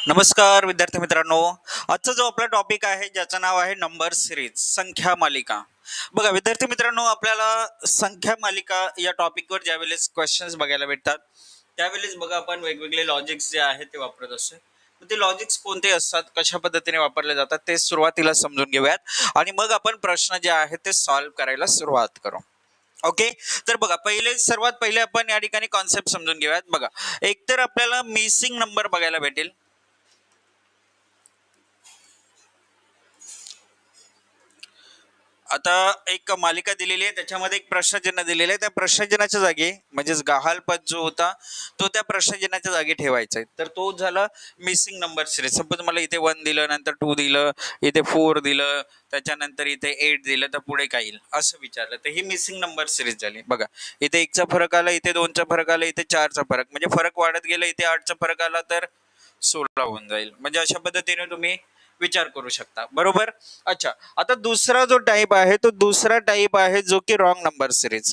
नमस्कार विद्यार्थी मित्रांनो. आजचा जो आपला टॉपिक आहे ज्याचं नाव आहे नंबर सिरीज, संख्या मालिका. बघा विद्यार्थी मित्रांनो, आपल्याला संख्या मालिका या टॉपिकवर ज्यावेळेस क्वेश्चन्स बघायला भेटतात त्यावेळेस बघा आपण वेगवेगळे लॉजिक्स जे आहेत ते वापरत असतो. ते लॉजिक्स कोणते असतात, कशा पद्धतीने वापरले जातात ते सुरुवातीला समजून घेऊयात आणि मग आपण प्रश्न जे आहेत ते सॉल्व्ह करायला सुरुवात करू. ओके, तर बघा सर्वात पहिले आपण या ठिकाणी कॉन्सेप्ट समजून घेऊयात. बघा, एकतर आपल्याला मिसिंग नंबर बघायला भेटेल. आता एक मालिका दिलेली आहे, त्याच्यामध्ये एक प्रश्नचिन्ह दिलेलं आहे. त्या प्रश्नचिन्हाच्या जागी म्हणजेच गहाळ पद जो होता तो त्या प्रश्नचिन्हाच्या जागी ठेवायचा आहे. तर तो झाला मिसिंग नंबर सिरीज. सपोज मला इथे 1 दिलं, नंतर 2 दिलं, इथे 4 दिलं, त्याच्यानंतर इथे 8 दिलं, तर पुढे काय येईल असं विचारलं, तर ही मिसिंग नंबर सिरीज झाली. बघा, इथे 1चा फरक आला, इथे 2चा फरक आला, इथे 4चा फरक, म्हणजे फरक वाढत गेला. इथे 8चा फरक आला तर 16 होऊन जाईल. म्हणजे अशा पद्धतीने तुम्ही विचार करू शकता, बरोबर. अच्छा, आता दुसरा जो टाइप आहे तो दुसरा टाइप आहे जो की wrong number series.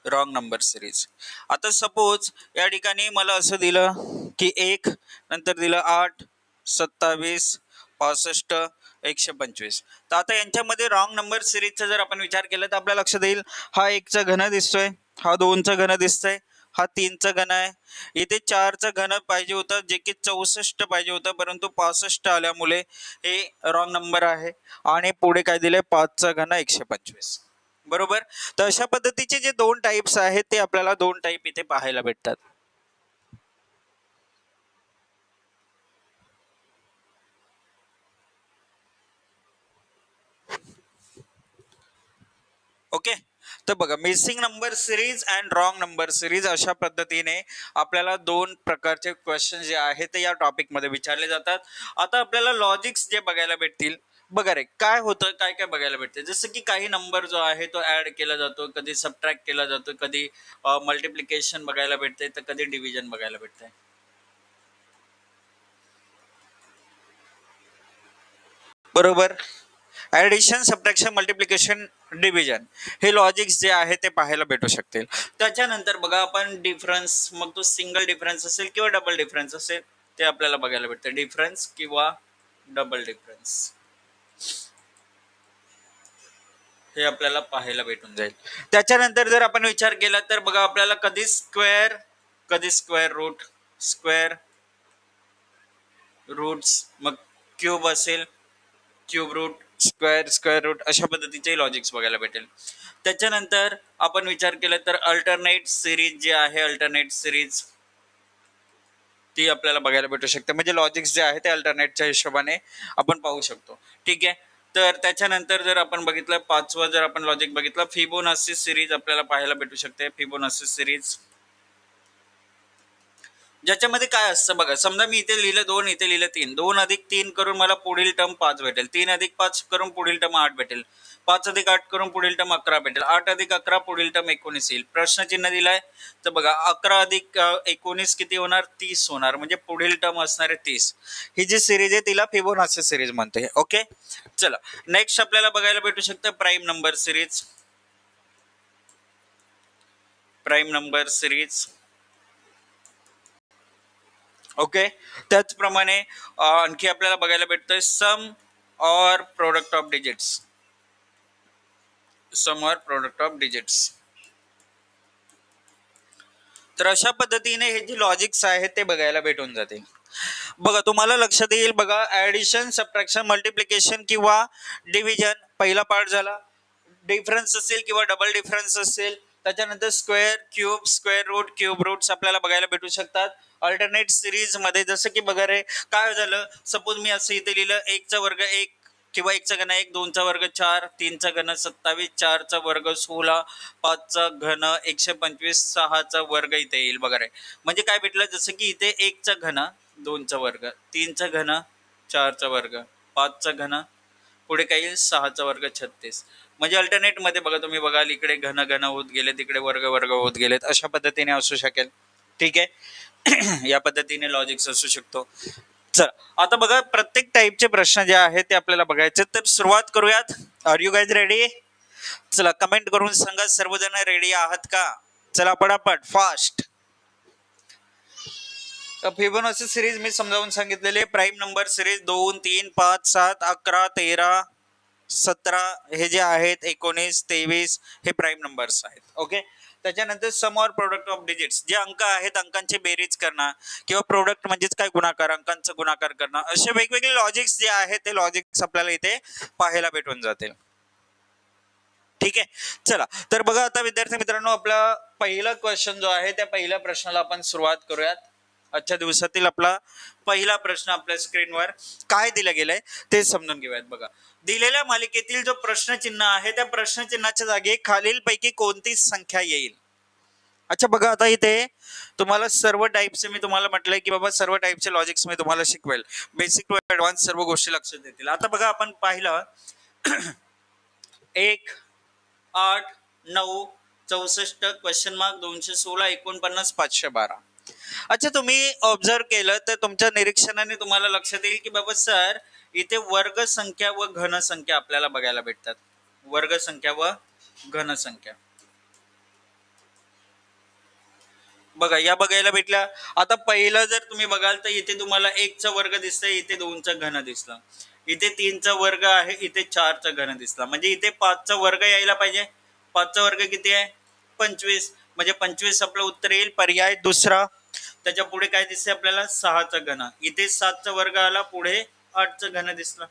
Wrong number series. आता सपोज या ठिकाणी मला असं दिलं की 1, नंतर दिलं 8, 27, 65, 125. तर आता यांच्यामध्ये रॉंग नंबर सिरीजचा जर आपण विचार केला तर आपल्या लक्षात येईल, हा 1चा घन दिसतोय, हा 2चा घन दिसतोय, हा 3चा घन आहे, इथे 4चा घन पाहिजे होता जे की 64 पाहिजे होता, परंतु 65 आल्यामुळे हे रॉंग नंबर आहे. आणि पुढे काय दिले, 5चा घन 125, बरोबर. तर अशा पद्धतीचे जे दोन टाइप्स आहेत ते आपल्याला दोन टाइप इथे पाहायला भेटतात. ओके, तर बघा, missing number series and wrong number series अशा पद्धतीने आपल्याला दोन प्रकारचे क्वेश्चन जे आहेत ते या टॉपिक मध्ये विचारले जातात. आता आपल्याला लॉजिक्स जे बघायला भेटतील, बघा रे काय होतं, काय काय बघायला भेटते. जसं की काही नंबर जो आहे तो ऍड केला जातो, कधी सबट्रॅक्ट केला जातो, कधी मल्टिप्लिकेशन बघायला भेटते, तर कधी डिव्हिजन बघायला भेटते, बरोबर. ऍडिशन, सबट्रॅक्शन, मल्टिप्लिकेशन, डिव्हिजन हे लॉजिक्स जे आहे ते पाहायला भेटू शकतील. त्याच्यानंतर बघा आपण डिफरन्स, मग तो सिंगल डिफरन्स असेल किंवा डबल डिफरन्स असेल ते आपल्याला बघायला भेटतं. डिफरन्स किंवा डबल डिफरन्स हे आपल्याला पाहायला भेटून जाईल. त्याच्यानंतर जर आपण विचार केला तर बघा, आपल्याला कधी स्क्वेअर रूट, स्क्वेअर रूट्स, मग क्यूब असेल, क्यूब रूट, स्क्वेअर रूट, अशा पद्धतीचे लॉजिक्स बघायला भेटेल. त्याच्यानंतर आपण विचार केला तर अल्टरनेट सिरीज जे आहे, अल्टरनेट सिरीज ती आपल्याला बघायला भेटू शकते. म्हणजे लॉजिक्स जे आहे ते अल्टरनेटच्या हिशोबाने आपण पाहू शकतो, ठीक आहे. तर त्याच्यानंतर जर आपण बघितलं, पाचवा जर आपण लॉजिक बघितलं, फिबोनाची सिरीज आपल्याला पाहायला भेटू शकते. फिबोनाची सिरीज ज्याच्यामध्ये काय असतं बघा, समजा मी इथे लिहिलं 2, इथे लिहिलं 3, 2 अधिक 3 करून मला पुढील टर्म 5 भेटेल, 3 अधिक 5 करून पुढील टर्म 8 भेटेल, 5 अधिक 8 करून पुढील टर्म 11 भेटेल, 8 अधिक 11 पुढील टर्म 19 येईल. प्रश्नचिन्ह दिलाय, तर बघा 11 अधिक 19 किती होणार, 30 होणार, म्हणजे पुढील टर्म असणार आहे 30. ही जी सिरीज आहे तिला फिबोनाची सिरीज म्हणते. ओके, चला नेक्स्ट आपल्याला बघायला भेटू शकतं prime number series. Prime number series, okay. त्याचप्रमाणे आणखी आपल्याला बघायला भेटतंय सम और प्रोडक्ट ऑफ डिजिट्स, सम और प्रोडक्ट ऑफ डिजिट्स. तर अशा पद्धतीने हे जे लॉजिक्स आहेत ते बघायला भेटून जातील. बघा, तुम्हाला लक्षात येईल, बघा ऍडिशन, सबट्रॅक्शन, मल्टिप्लिकेशन किंवा डिव्हिजन पहिला पार्ट झाला. डिफरन्स असेल किंवा डबल डिफरन्स असेल, त्याच्यानंतर square, cube, square root, cube roots आपल्याला बघायला भेटू शकतात. अल्टरनेट सिरीज मध्ये जसं की बघा रे काय झालं, सपोज मी असं इथे लिहिलं 1चा वर्ग 1 किंवा 1चा घन 1, 2चा वर्ग 4, 3चा घन 27, 4चा वर्ग 16, 5चा घन 125, 6चा वर्ग इथे येईल. बघा रे, म्हणजे काय भेटलं, जसं की इथे 1चा घन 2चा वर्ग, 3चा घन 4चा वर्ग, 5चा घन, पुढे काय येईल 6चा वर्ग 36. म्हणजे अल्टरनेट मध्ये बघा तुम्ही बघाल, इकडे घन घन होत गेले, तिकडे वर्ग वर्ग होत गेलेत, अशा पद्धतीने असू शकेल, ठीक आहे. या पद्धतीने लॉजिक्स असू शकतो. चल आता बघा, प्रत्येक टाइपचे प्रश्न जे आहेत ते आपल्याला बघायचे, तर सुरुवात करूयात. Are you guys ready? चला कमेंट करून सांगा सर्वजण रेडी आहात का. चला पटापट फास्ट. फिबोनाची सिरीज मी समजावून सांगितलेले प्राईम नंबर सिरीज 2 3 5 7 11 13 17 हे जे आहेत 19 23 हे प्राईम नंबर्स आहेत. ओके. त्याच्यानंतर सम ऑर प्रोडक्ट ऑफ डिजिट्स जे अंक आहेत अंकांची बेरीज करणं किंवा प्रोडक्ट म्हणजेच काय गुणाकार अंकांचा गुणाकार करणं असे वेगवेगळे लॉजिक्स जे आहेत ते लॉजिक्स आपल्याला इथे पाहायला भेटून जातील. ठीक आहे. चला तर बघा आता विद्यार्थी मित्रांनो आपला पहिला क्वेश्चन जो आहे त्या पहिल्या प्रश्नाला आपण सुरुवात करूयात. आजच्या दिवसातील आपला पहिला प्रश्न आपल्या स्क्रीनवर काय दिलं गेलंय ते समजून घेऊयात. बघा दिलेल्या मालिकेतील जो प्रश्नचिन्ह आहे त्या प्रश्नचिन्हाच्या जागी खालील पैकी कोणती संख्या येईल. अच्छा बघा आता इथे तुम्हाला सर्व टाईपचे मी तुम्हाला म्हटलंय की बाबा सर्व टाईपचे लॉजिक्स मी तुम्हाला शिकवेल. बेसिक टू ऍडव्हान्स सर्व गोष्टी लक्षात येतील. आता बघा आपण पाहिलं 1 8 9 64 क्वेश्चन मार्क 216 49 512. अच्छा तुम्ही ऑब्झर्व केलं तर तुमच्या निरीक्षणाने तुम्हाला लक्षात येईल की बाबा सर इथे वर्ग संख्या व घन संख्या आपल्याला बघायला भेटतात. वर्ग संख्या व घन संख्या बघा या बघायला भेटल्या. आता पहिलं जर तुम्ही बघाल तर इथे तुम्हाला 1 चा वर्ग दिसतंय इथे 2 चा घन दिसला इथे 3 चा वर्ग आहे इथे 4 चा घन दिसला म्हणजे इथे 5 चा वर्ग यायला पाहिजे. 5 चा वर्ग किती आहे 25 म्हणजे 25 आपलं उत्तर येईल. पर्याय दुसरा. त्याच्या पुढे काय दिसते आपल्याला 6 चा घन इथे 7 चा वर्ग आला पुढे 8 चा घन दिसला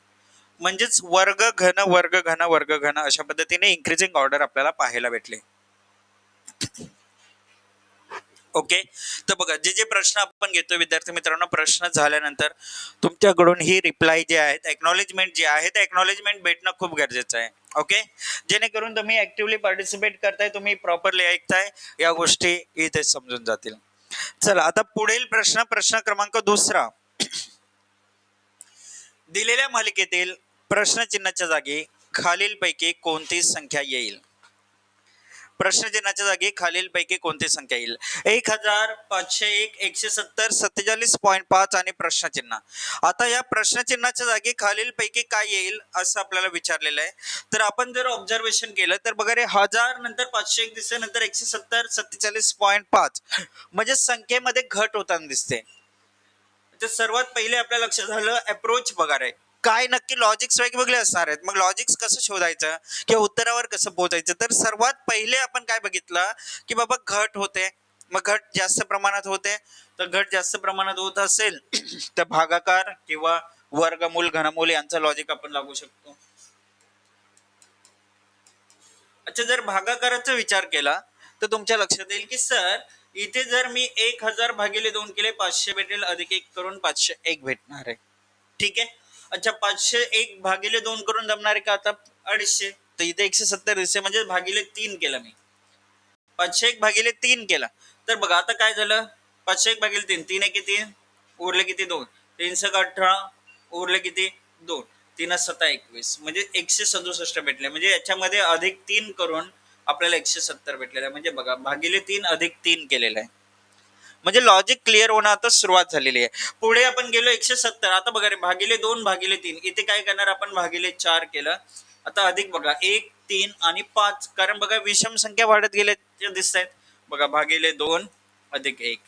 म्हणजेच वर्ग घन वर्ग घन वर्ग घन अशा पद्धतीने इन्क्रीजिंग ऑर्डर आपल्याला पाहायला भेटले. ओके. तर बघा जे जे प्रश्न आपण घेतो विद्यार्थी मित्रांनो प्रश्न झाल्यानंतर तुमच्याकडून ही रिप्लाय जे आहेत एक्नॉलेजमेंट जे आहे ते एक्नॉलेजमेंट भेटणं खूप गरजेचं आहे. ओके. जेणेकरून तुम्ही ऍक्टिव्हली पार्टिसिपेट करताय तुम्ही प्रॉपरली ऐकताय या गोष्टी इथे समजून जातील. चला आता पुढील प्रश्न क्रमांक दुसरा. दिलेल्या मालिकेतील प्रश्नचिन्हाच्या जागी खालीलपैकी कोणती संख्या येईल. प्रश्नचिन्हाच्या जागी खालीलपैकी कोणती संख्या येईल. 1501 170 47.5 आणि प्रश्नचिन्ह. आता या प्रश्नचिन्हाच्या जागी खालीलपैकी काय येईल असं आपल्याला विचारलेलं आहे. तर आपण जर ऑब्झर्वेशन केलं तर बघा रे 1000 नंतर 501 दिसते नंतर 170 47.5 म्हणजे संख्येमध्ये घट होताना दिसते. तर सर्वात पहिले आपल्या लक्षात झालं अप्रोच बघा रे काय नक्की लॉजिक्स वेगवेगळे असणार आहेत. मग लॉजिक्स कसं शोधायचं किंवा उत्तरावर कसं पोहोचायचं. तर सर्वात पहिले आपण काय बघितलं की बाबा घट होते. मग घट जास्त प्रमाणात होते तर घट जास्त प्रमाणात होत असेल तर भागाकार किंवा वर्गमूल घनमूल यांचा लॉजिक आपण लागू शकतो. अच्छा जर भागाकाराचा विचार केला तर तुमच्या लक्षात येईल की सर इथे जर मी 1000 भागिले 2 केले 500 भेटेल अधिक 1 करून 501 भेटणार आहे. ठीक आहे. अच्छा 501 भागिले 2 करून जमणार आहे का आता 250 तर इथे 170 दिसते म्हणजे भागिले 3 केला मी 501 भागिले 3 केला. तर बघा आता काय झालं 501 भागिले 3 3 1 3 उरले किती 2 3 18 उरले किती 2 3 7 21 म्हणजे 167 भेटले म्हणजे याच्यामध्ये अधिक 3 करून आपल्याला 170 भेटलेलं आहे. म्हणजे बघा भागिले 3 अधिक 3 केलेलं आहे म्हणजे लॉजिक क्लिअर होणं आता सुरुवात झालेली आहे. पुढे आपण गेलो 170. आता बघा रे भागिले 2 भागिले 3 इथे काय करणार आपण भागिले 4 केलं. आता अधिक बघा 1 3 आणि 5 कारण बघा विषम संख्या वाढत गेल्या दिसत आहेत. बघा भागिले 2 अधिक 1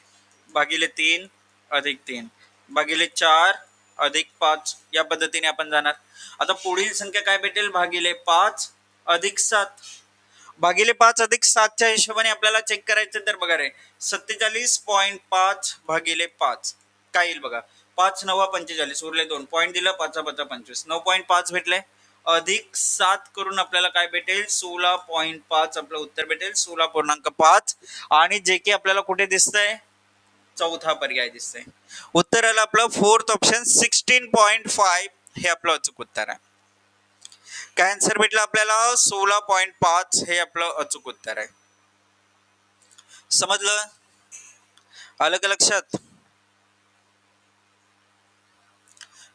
भागिले 3 अधिक 3 भागिले 4 अधिक 5 या पद्धतीने आपण जाणार. आता पुढील संख्या काय भेटेल भागिले 5 अधिक 7 भागिले 5 अधिक 7च्या हिशोबाने आपल्याला चेक करायचं. तर बघा रे 47.5 भागिले 5 काय येईल बघा 5 9 45 उरले 2 पॉईंट दिलं 5 5 25 9.5 भेटले अधिक 7 करून आपल्याला काय भेटेल 16.5 आपलं उत्तर भेटेल 16.5 आणि जे की आपल्याला कुठे दिसतंय चौथा पर्याय दिसतंय. उत्तराला आपलं फोर्थ ऑप्शन 16.5 हे आपलं अचूक उत्तर आहे. काय आन्सर भेटला आपल्याला 16.5 हे आपलं अचूक उत्तर आहे. समजलं आलं का लक्षात.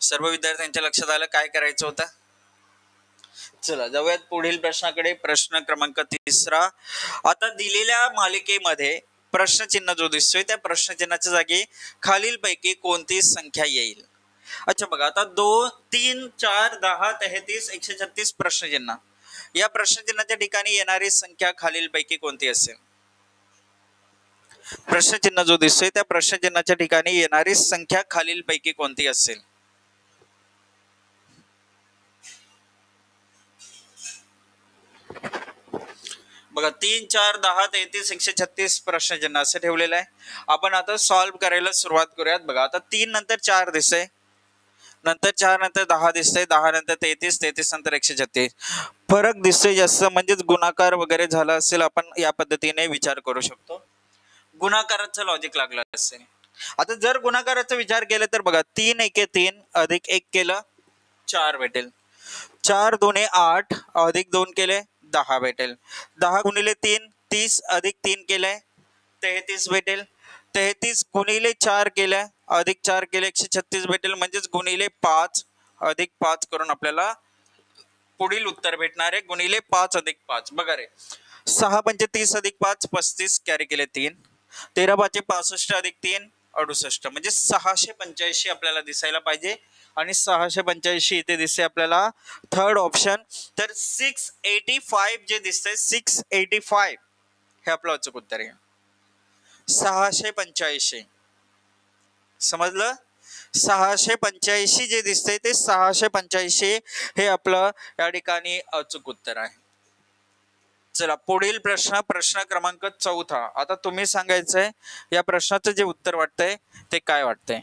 सर्व विद्यार्थ्यांच्या लक्षात आलं काय करायचं होतं. चला जाऊयात पुढील प्रश्नाकडे. प्रश्न क्रमांक 3. आता दिलेल्या मालिकेमध्ये प्रश्नचिन्ह जो दिसतोय त्या प्रश्नचिन्हाच्या जागी खालीलपैकी कोणती संख्या येईल. अच्छा बघा आता 2 3 4 10 33 136 प्रश्नचिन्ह या प्रश्नचिन्हाच्या ठिकाणी येणारी संख्या खालीलपैकी कोणती असेल. प्रश्नचिन्ह जो दिसतोय त्या प्रश्नचिन्हाच्या ठिकाणी येणारी संख्या खालीलपैकी कोणती असेल? बघा 3, 4, 10, 33, 136 प्रश्नचिन्ह असं ठेवलेलं आहे. आपण आता सॉल्व्ह करायला सुरुवात करूयात. बघा आता 3 नंतर 4 दिसतंय, नंतर 4 नंतर 10 दिसतंय, 10 नंतर 33, 33 नंतर 136. फरक दिसतोय जास्त, म्हणजेच गुणाकार वगैरे झाला असेल. आपण या पद्धतीने विचार करू शकतो. गुणाकाराचं लॉजिक लागलं असेल. आता जर गुणाकाराचा विचार केला तर बघा 3 एके 3 अधिक 1 केलं 4 भेटेल. 4 दुने 8 अधिक 2 केले 10 भेटेल. 10 गुणिले 3 30 अधिक 3 केले 33 भेटेल. 33 गुणिले 4 केले अधिक 4 केले 136 भेटेल. म्हणजेच गुणिले 5 अधिक 5 करून आपल्याला पुढील उत्तर भेटणार आहे. गुणिले 5 अधिक 5. बघा रे 6 पंचे 30 अधिक 5 35 कॅरी केले 3. 13 पाचे 65 अधिक 3 68. म्हणजे 685 आपल्याला दिसायला पाहिजे आणि 685 इथे दिसते आपल्याला थर्ड ऑप्शन. तर 685 जे दिसतंय 685 हे आपलं अचूक उत्तर आहे. 685 समजलं. 685 जे दिसतंय ते 685 हे आपलं या ठिकाणी अचूक उत्तर आहे. चला पुढील प्रश्न, प्रश्न क्रमांक 4. आता तुम्ही सांगायचंय या प्रश्नाचं जे उत्तर वाटतंय ते काय वाटतंय.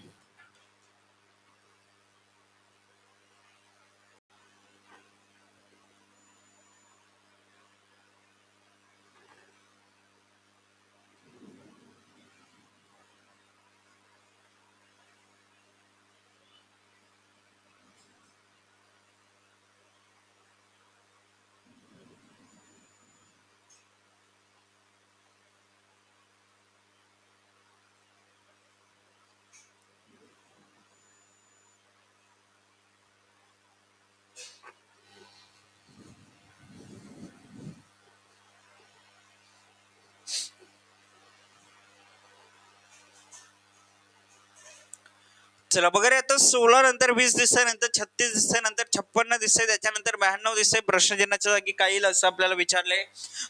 चला बघा रे आता 16 नंतर 20 दिसतंय, नंतर 36 दिसतंय, नंतर 56 दिसतंय, त्याच्यानंतर 92 दिसतंय. प्रश्नचिन्हाच्या जागी काय येईल असं आपल्याला विचारलंय.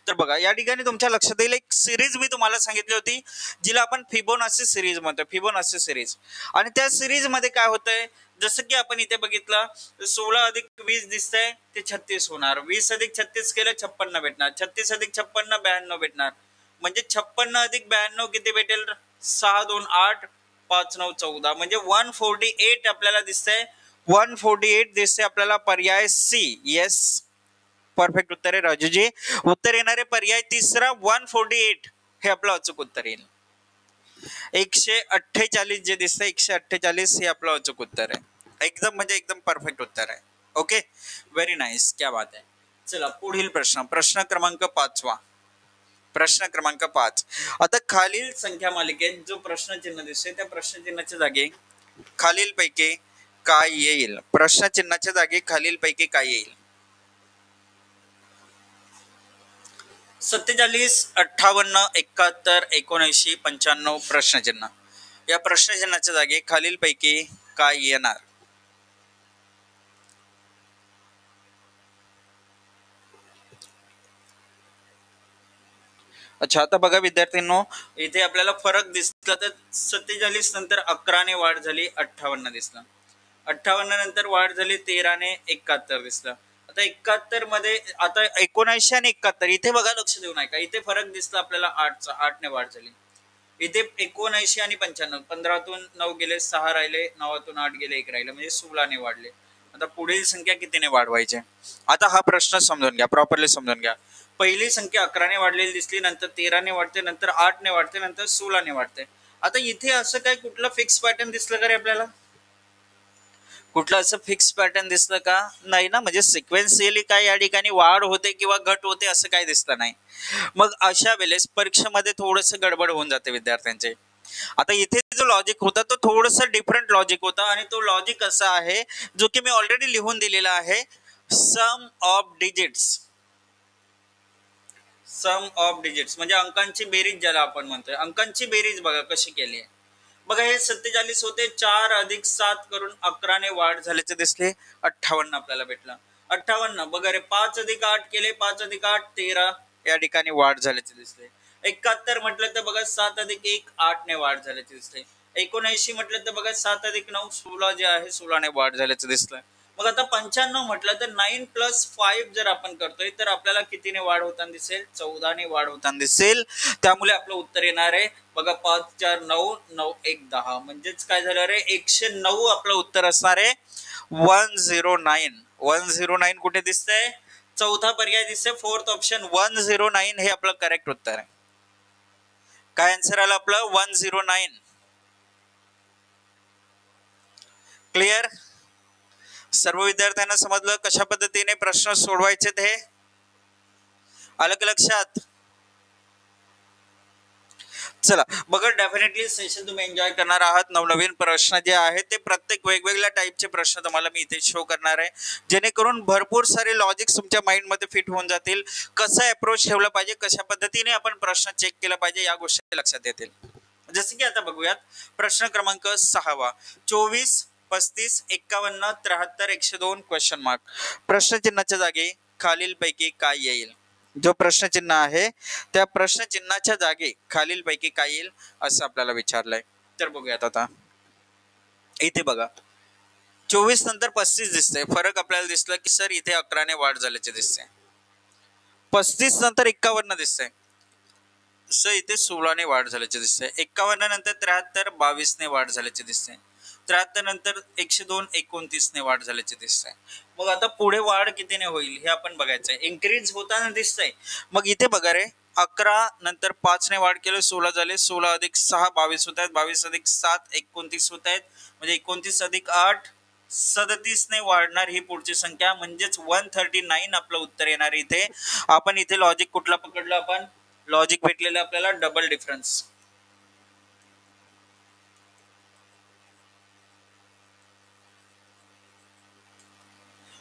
तर बघा या ठिकाणी तुमच्या लक्षात येईल एक सिरीज मी तुम्हाला सांगितली होती जिला आपण फिबोनाची सिरीज म्हणतो. Fibonacci series. आणि त्या सिरीज मध्ये काय होतंय जसं की आपण इथे बघितलं 16 अधिक 20 दिसतंय ते 36 होणार. 20 अधिक 36 केलं 56 भेटणार. 36 अधिक 56 92 भेटणार. म्हणजे 56 अधिक 92 किती भेटेल 6 2 8 5 9 14. म्हणजे 148 आपल्याला दिसतंय. 148 दिसते आपल्याला. पर्याय सी. येस परफेक्ट उत्तर आहे राजूजी. उत्तर येणारे पर्याय तिसरा 148 हे आपलं अचूक उत्तर येईल. 148 जे दिसतंय 148 हे आपलं अचूक उत्तर आहे. एकदम म्हणजे एकदम परफेक्ट उत्तर आहे. ओके व्हेरी नाईस, क्या बात आहे. चला पुढील प्रश्न, प्रश्न क्रमांक 5. प्रश्न क्रमांक 5. आता खालील संख्या मालिकेत जो प्रश्नचिन्ह दिसतोय त्या प्रश्नचिन्हाच्या जागी खालीलपैकी काय येईल. प्रश्नचिन्हाच्या जागी खालीलपैकी काय येईल. 47 58 71 79 95 प्रश्नचिन्ह. या प्रश्नचिन्हाच्या जागी खालीलपैकी काय येणार. अच्छा आता बघा विद्यार्थ्यांनो इथे आपल्याला फरक दिसला तर 47 नंतर 11 ने वाढ झाली 58 दिसलं. 58 नंतर वाढ झाली 13 ने 71 दिसलं. आता 71 मध्ये आता 79 आणि 71 इथे बघा लक्ष देऊ नका. इथे फरक दिसला आपल्याला 8चा. 8 ने वाढ झाली. इथे 79 आणि 95 15तून 9 गेले 6 राहिले 9तून 8 गेले 1 राहिले म्हणजे 16 ने वाढले. आता पुढील संख्या कितीने वाढवायचे. आता हा प्रश्न समजून घ्या, प्रॉपरली समजून घ्या. पहिली संख्या 11 ने वाढलेली दिसली, नंतर 13 ने वाढते, नंतर 8 ने वाढते, नंतर 16 ने वाढते. आता इथे असं काय कुठलं फिक्स पॅटर्न दिसलं का रे आपल्याला. कुठलं असं फिक्स पॅटर्न दिसलं का नाही ना. म्हणजे सिक्वेन्शियली काय या ठिकाणी वाढ होते किंवा घट होते असं काय दिसलं नाही. मग अशा वेळेस परीक्षेमध्ये थोडस गडबड होऊन जाते विद्यार्थ्यांचे. आता इथे जो लॉजिक होता तो थोडस डिफरंट लॉजिक होता आणि तो लॉजिक असा आहे जो की मी ऑलरेडी लिहून दिलेला आहे. Sum of digits. Sum of digits म्हणजे अंकांची बेरीज ज्याला आपण म्हणतोय. अंकांची बेरीज बघा कशी केली आहे. बघा हे 47 होते 4 अधिक 7 करून 11 ने वाढ झाल्याचे दिसले 58 आपल्याला भेटला. 58 बघा रे 5 अधिक 8 केले 5 अधिक 8 13 या ठिकाणी वाढ झाल्याचे दिसले. 71 म्हटलं तर बघा 7 अधिक 1 8 ने वाढ झाल्याचे दिसते. 79 म्हटलं तर बघा 7 अधिक 9 16 जे आहे 16 ने वाढ झाल्याचं दिसतंय. मग आता 95 म्हटलं तर 9 प्लस 5 जर आपण करतोय तर आपल्याला कितीने वाढ होताना दिसेल? 14 ने वाढ होताना दिसेल. त्यामुळे आपलं उत्तर येणार आहे बघा 5 4 9 9 1 10. म्हणजेच काय झालं रे 109 आपलं उत्तर असणार आहे. 109 कुठे दिसतंय? चौथा पर्याय दिसतोय, फोर्थ ऑप्शन 109 हे आपलं करेक्ट उत्तर आहे. काय आन्सर आलं आपलं? 109. क्लिअर? सर्व विद्यार्थ्यांना समजलं कशा पद्धतीने प्रश्न सोडवायचे ते? आलं का लक्षात? चला बघा, डेफिनेटली सेशन तुम्ही एन्जॉय करणार आहात. नवनवीन प्रश्न जे आहेत ते प्रत्येक वेगवेगळ्या टाईपचे प्रश्न तुम्हाला मी इथे शो करणार आहे, जेणेकरून भरपूर सारे लॉजिक्स तुमच्या माइंड मध्ये फिट होऊन जातील. कसं अप्रोच ठेवलं पाहिजे, कशा पद्धतीने आपण प्रश्न चेक केला पाहिजे, या गोष्टी लक्षात येतील. जसे की आता बघूयात प्रश्न क्रमांक 6. 24 35 51 73 102 क्वेश्चन मार्क. प्रश्नचिन्हाच्या जागी खालीलपैकी काय येईल? जो प्रश्नचिन्ह आहे त्या प्रश्नचिन्हाच्या जागी खालीलपैकी काय येईल असं आपल्याला विचारलंय. तर बघूयात आता. इथे बघा 24 नंतर 35 दिसतंय. फरक आपल्याला दिसला की सर इथे 11 ने वाढ झाल्याचे दिसते. 35 नंतर 51 दिसतंय, सर इथे 16 ने वाढ झाल्याचे दिसते. 51 नंतर 73 22 ने वाढ झाल्याचे दिसते. 73 नंतर 102 29 ने वाढ झाल्याचे दिसते. मग आता पुढे वाढ कितीने होईल हे आपण बघायचंय. इन्क्रीज होताना दिसतंय. मग इथे बघा रे 11 नंतर 5 ने वाढ केलं 16 झाले. 16 अधिक 6 22 होत आहेत. 22 अधिक 7 29 होत आहेत. म्हणजे 29 अधिक 8 37 ने वाढणार ही पुढची संख्या, म्हणजेच 139 आपलं उत्तर येणार. इथे आपण इथे लॉजिक कुठला पकडलं? आपण लॉजिक भेटलेलं आपल्याला डबल डिफरन्स.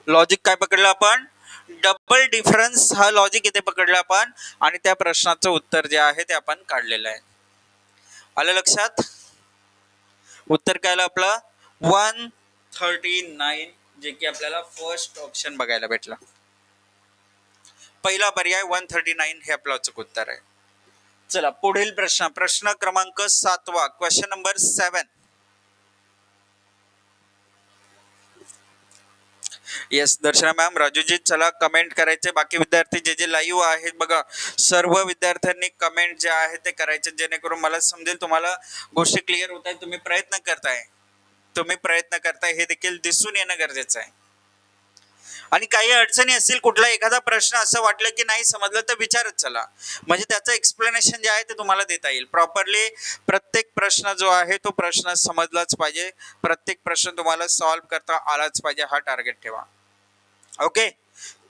लॉजिक काय पकडलं आपण? डबल डिफरन्स हा लॉजिक इथे पकडला आपण, आणि त्या प्रश्नाचं उत्तर जे आहे ते आपण काढलेलं आहे. आलं लक्षात? उत्तर काय आलं आपलं? 139, जे की आपल्याला फर्स्ट ऑप्शन बघायला भेटला. पहिला पर्याय 139 हे आपलं अचूक उत्तर आहे. चला पुढील प्रश्न, प्रश्न क्रमांक 7. Question number 7. येस दर्शना मॅम, राजूजी चला कमेंट करायचे. बाकी विद्यार्थी जे जे लाईव्ह आहेत बघा, सर्व विद्यार्थ्यांनी कमेंट जे आहे ते करायचे, जेणेकरून मला समजेल तुम्हाला गोष्टी क्लिअर होत आहेत. तुम्ही प्रयत्न करताय हे देखील दिसून येणं गरजेचं आहे. आणि काही अडचणी असतील, कुठला एखादा प्रश्न असं वाटलं की नाही समजलं तर विचारत चला, म्हणजे त्याचं एक्सप्लेनेशन जे आहे ते तुम्हाला देता येईल प्रॉपरली. प्रत्येक प्रश्न जो आहे तो प्रश्न समजलाच पाहिजे, प्रत्येक प्रश्न तुम्हाला सॉल्व्ह करता आलाच पाहिजे, हा टार्गेट ठेवा. ओके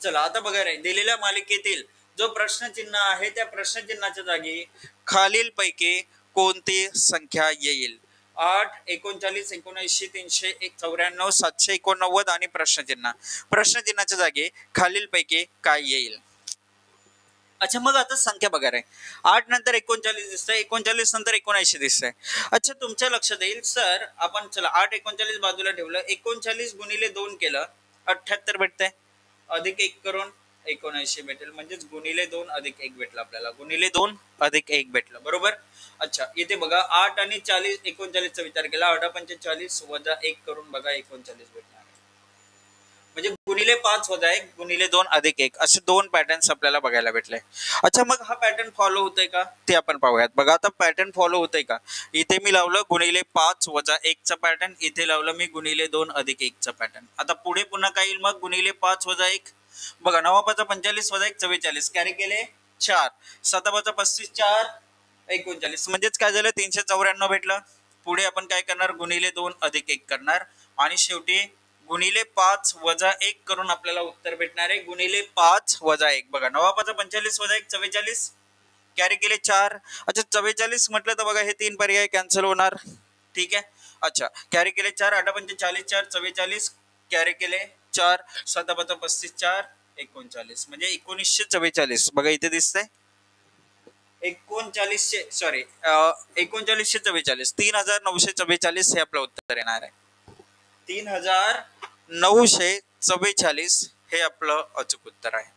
चला आता बघा रे, दिलेल्या मालिकेतील जो प्रश्नचिन्ह आहे त्या प्रश्नचिन्हाच्या जागी खालीलपैकी कोणती संख्या येईल? 8 39 79 394 789 आणि प्रश्नचिन्हाच्या जागी खालीलपैकी काय येईल? अच्छा मग आता संख्या बघा रे, 8 नंतर 39 दिसतंय, 39 नंतर 79 दिसतंय. अच्छा तुमच्या लक्षात येईल सर आपण चला 8 39 बाजूला ठेवलं, 39 गुणिले 2 केलं 78 भेटतंय, अधिक 1 करून 79 भेटेल, म्हणजेच गुणिले 2 अधिक 1 भेटलं आपल्याला, गुणिले 2 अधिक 1 भेटलं बरोबर. अच्छा इथे बघा 8 आणि 40 39 चा विचार केला, 8 पंचे 40 वजा 1 करून बघा 39 भेटणार, म्हणजे गुणिले 5 वजा 1 गुणिले 2 अधिक 1 असे दोन पॅटर्न्स आपल्याला बघायला भेटले. अच्छा मग हा पॅटर्न फॉलो होतोय का ते आपण पाहूयात. बघा आता पॅटर्न फॉलो होतोय का, इथे मी लावलं गुणिले 5 वजा 1 चा पॅटर्न, इथे लावलं मी गुणिले 2 अधिक 1 चा पॅटर्न. आता पुढे पुन्हा काय येईल मग? गुणिले 5 वजा 1, बघा 9 5 45 वजा 1 44, कॅरी केले 4, 7 5 35 4 39, म्हणजेच काय झालं 394 भेटलं. पुढे आपण काय करणार? गुणिले 2 अधिक 1 करणार, आणि शेवटी गुणिले 5 वजा 1 करून आपल्याला उत्तर भेटणार आहे गुणिले 5 वजा 1. बघा 9 5 45 वजा 1 44, कॅरी केले 4. अच्छा 44 म्हटलं तर बघा हे तीन पर्याय कॅन्सल होणार, ठीक आहे. अच्छा कॅरी केले 4, 8 पंचे 40 4 44, कॅरी केले 4, 7 5 35 4 39, म्हणजे 1944. बघा इथे दिसतंय 3944 3944 हे आपलं उत्तर येणार आहे. 3944 हे आपलं अचूक उत्तर आहे.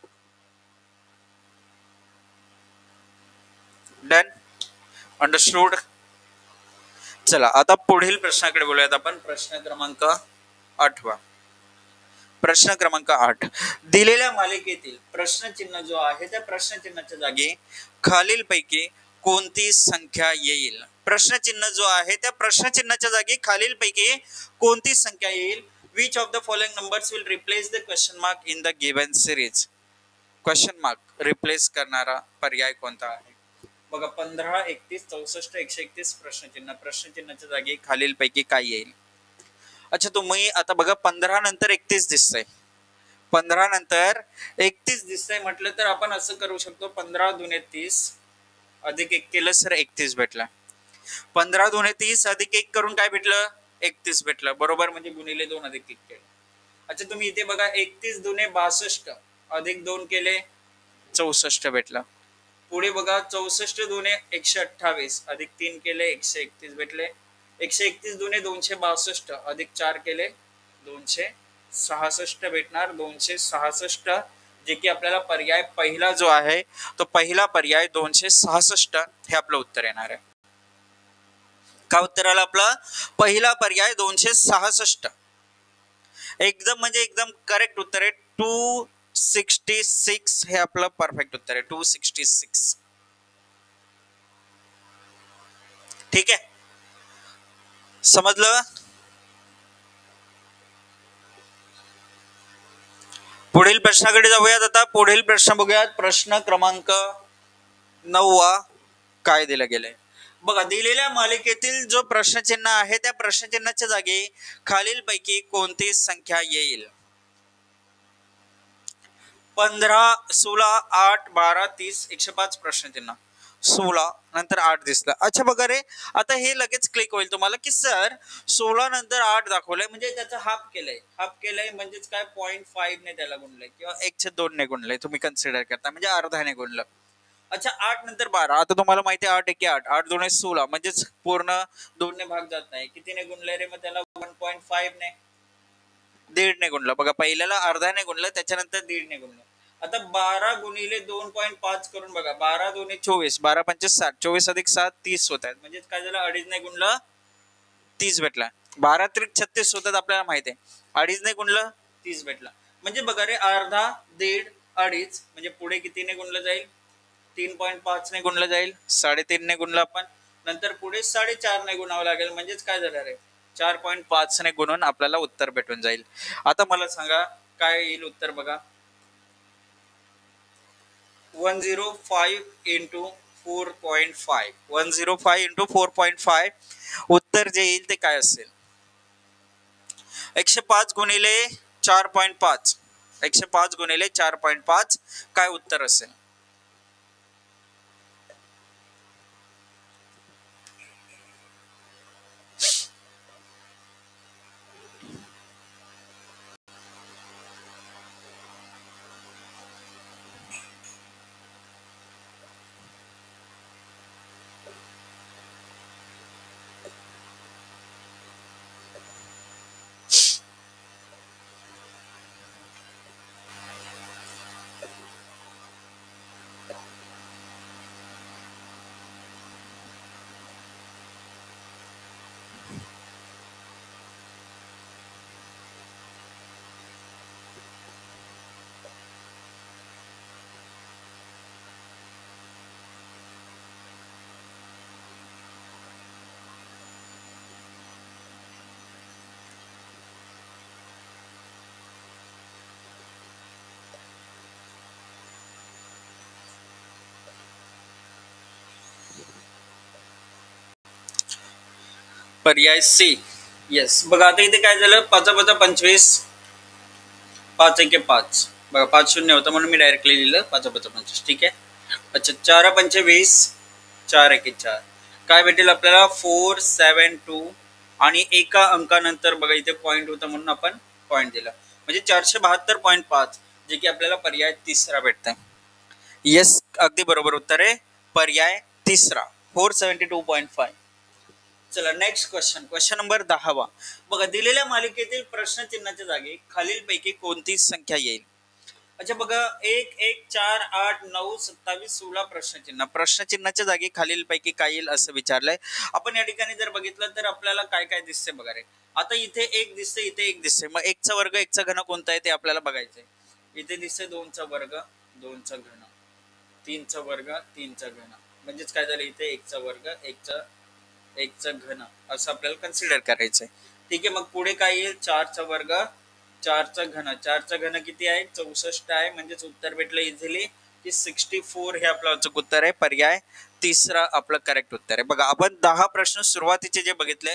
Done, understood. चला आता पुढील प्रश्नाकडे बोलूयात आपण. प्रश्न क्रमांक 8. प्रश्न क्रमांक 8. दिलेल्या मालिकेतील प्रश्नचिन्ह जो आहे त्या प्रश्नचिन्हाच्या जागी खालीलपैकी कोणती संख्या येईल? प्रश्नचिन्ह जो आहे त्या प्रश्नचिन्हाच्या जागी खालीलपैकी कोणती संख्या येईल? Which of the following numbers will replace the question mark in the given series? Question mark replace करणारा पर्याय कोणता आहे? बघा 15, 31, 64, 131 प्रश्नचिन्ह. प्रश्नचिन्हाच्या जागी खालीलपैकी काय येईल? अच्छा, तुम्ही आता बघा 15 नंतर 31 दिसतंय, 15 नंतर 31 दिसतंय म्हटलं तर आपण असं करू शकतो, 15 दुने 30 अधिक 1 केलं सर 31 भेटला. 15 दुने 30 अधिक 1 करून काय भेटलं? 31 भेटलं, बरोबर. म्हणजे गुणिले 2 अधिक 1 केलं. अच्छा, तुम्ही इथे बघा 31 दुने 62 अधिक 2 केले 64 भेटला. पुढे बघा 64 दुने 128 अधिक 3 केले 131 भेटले. 131 दुने 262 अधिक 4 केले 266 भेटणार. 266 जे की आपल्याला पर्याय पहिला जो आहे तो पहिला पर्याय 266 हे आपलं उत्तर येणार आहे. का उत्तर आलं आपलं? पहिला पर्याय 266. एकदम म्हणजे एकदम करेक्ट उत्तर आहे. 266 हे आपलं परफेक्ट उत्तर आहे. 266. ठीक आहे, समजलं? पुढील प्रश्नाकडे जाऊयात. आता पुढील प्रश्न बघूयात. प्रश्न क्रमांक 9 काय दिलं गेलंय बघा. दिलेल्या मालिकेतील जो प्रश्नचिन्ह आहे त्या प्रश्नचिन्हाच्या जागी खालीलपैकी कोणती संख्या येईल? 15, 16, 8, 12, 30, 105 प्रश्नचिन्ह. 16 नंतर 8 दिसलं. अच्छा बघा रे, आता हे लगेच क्लिक होईल तुम्हाला की सर 16 नंतर 8 दाखवलंय म्हणजे त्याचं हाफ केलंय. हाफ केलंय म्हणजेच काय? 0.5 ने त्याला गुणलंय किंवा 1/2 ने गुणलंय. तुम्ही कन्सिडर करता म्हणजे अर्ध्याने गुणलं. अच्छा, 8 नंतर 12. आता तुम्हाला माहिती आहे 8 एके 8, 8 दोन 16 म्हणजेच पूर्ण 2 ने भाग जात नाही. कितीने गुणलंय रे? मग त्याला 1.5 ने, 1.5 ने गुणलं. बघा पहिल्याला अर्ध्याने गुणलं, त्याच्यानंतर 1.5 ने गुणलं. आता 12 गुणिले 2.5 करून बघा. 12 दोन्ही 24, 12 पंचे 60, 24 अधिक 7 30 होत आहेत. म्हणजे काय झालं? 2.5 ने गुणलं 30 भेटला. 12 त्रिक 36 होतात आपल्याला माहिती आहे. 2.5 ने गुणलं 30 भेटला. म्हणजे बघा रे, अर्धा, 1.5, 2.5 म्हणजे पुढे कितीने गुणलं जाईल? 3.5 ने गुणलं जाईल. 3.5 ने गुणलं आपण, नंतर पुढे 4.5 ने गुणावं लागेल. म्हणजेच काय झालं रे? 4.5 ने गुणून आपल्याला उत्तर भेटून जाईल. आता मला सांगा काय येईल उत्तर? बघा 105 इंटू 4.5, 105 इंटू 4.5 उत्तर जे येईल ते काय असेल? 105 गुणिले 4.5, 105 गुणिले 4.5 काय उत्तर असेल? पर्याय सी. येस. बघा आता इथे काय झालं? 5 5 25, 5 1 5. बघा 5 शून्य होतं म्हणून मी डायरेक्टली लिहिलं 5 5 25. ठीक आहे. अच्छा, 4 पंचे 20, 4 1 4 काय भेटेल आपल्याला? 472. आणि एका अंकानंतर बघा इथे पॉईंट होता म्हणून आपण पॉईंट दिला. म्हणजे 472.5 जे की आपल्याला पर्याय तिसरा भेटतंय. येस, अगदी बरोबर उत्तर आहे पर्याय तिसरा, 472.5. चला नेक्स्ट क्वेश्चन. Question number 10. बघा दिलेल्या मालिकेतील प्रश्नचिन्हाच्या जागी खालीलपैकी कोणती संख्या येईल? अच्छा बघा, 1 1 4 8 9 27 16 प्रश्नचिन्ह. प्रश्नचिन्हाच्या जागी खालील पैकी काय येईल असं विचारलंय. आपण या ठिकाणी जर बघितलं तर आपल्याला काय काय दिसते बघा रे. आता इथे एक दिसते, इथे एक दिसते, मग एकचा वर्ग एकचा घन कोणता आहे ते आपल्याला बघायचंय. इथे दिसते 2चा वर्ग 2चा घन, 3चा वर्ग 3चा घन, म्हणजेच काय झालं इथे एकचा वर्ग एकचा घन असं आपल्याला कन्सिडर करायचंय. ठीक आहे, मग पुढे काय येईल, 4चा वर्ग 4चा घन. 4चा घन किती आहे, 64 आहे, म्हणजेच उत्तर भेटलं इझिली की 64 हे आपलं अचूक उत्तर आहे. पर्याय तिसरा आपलं करेक्ट उत्तर आहे. बघा, आपण 10 प्रश्न सुरुवातीचे जे बघितले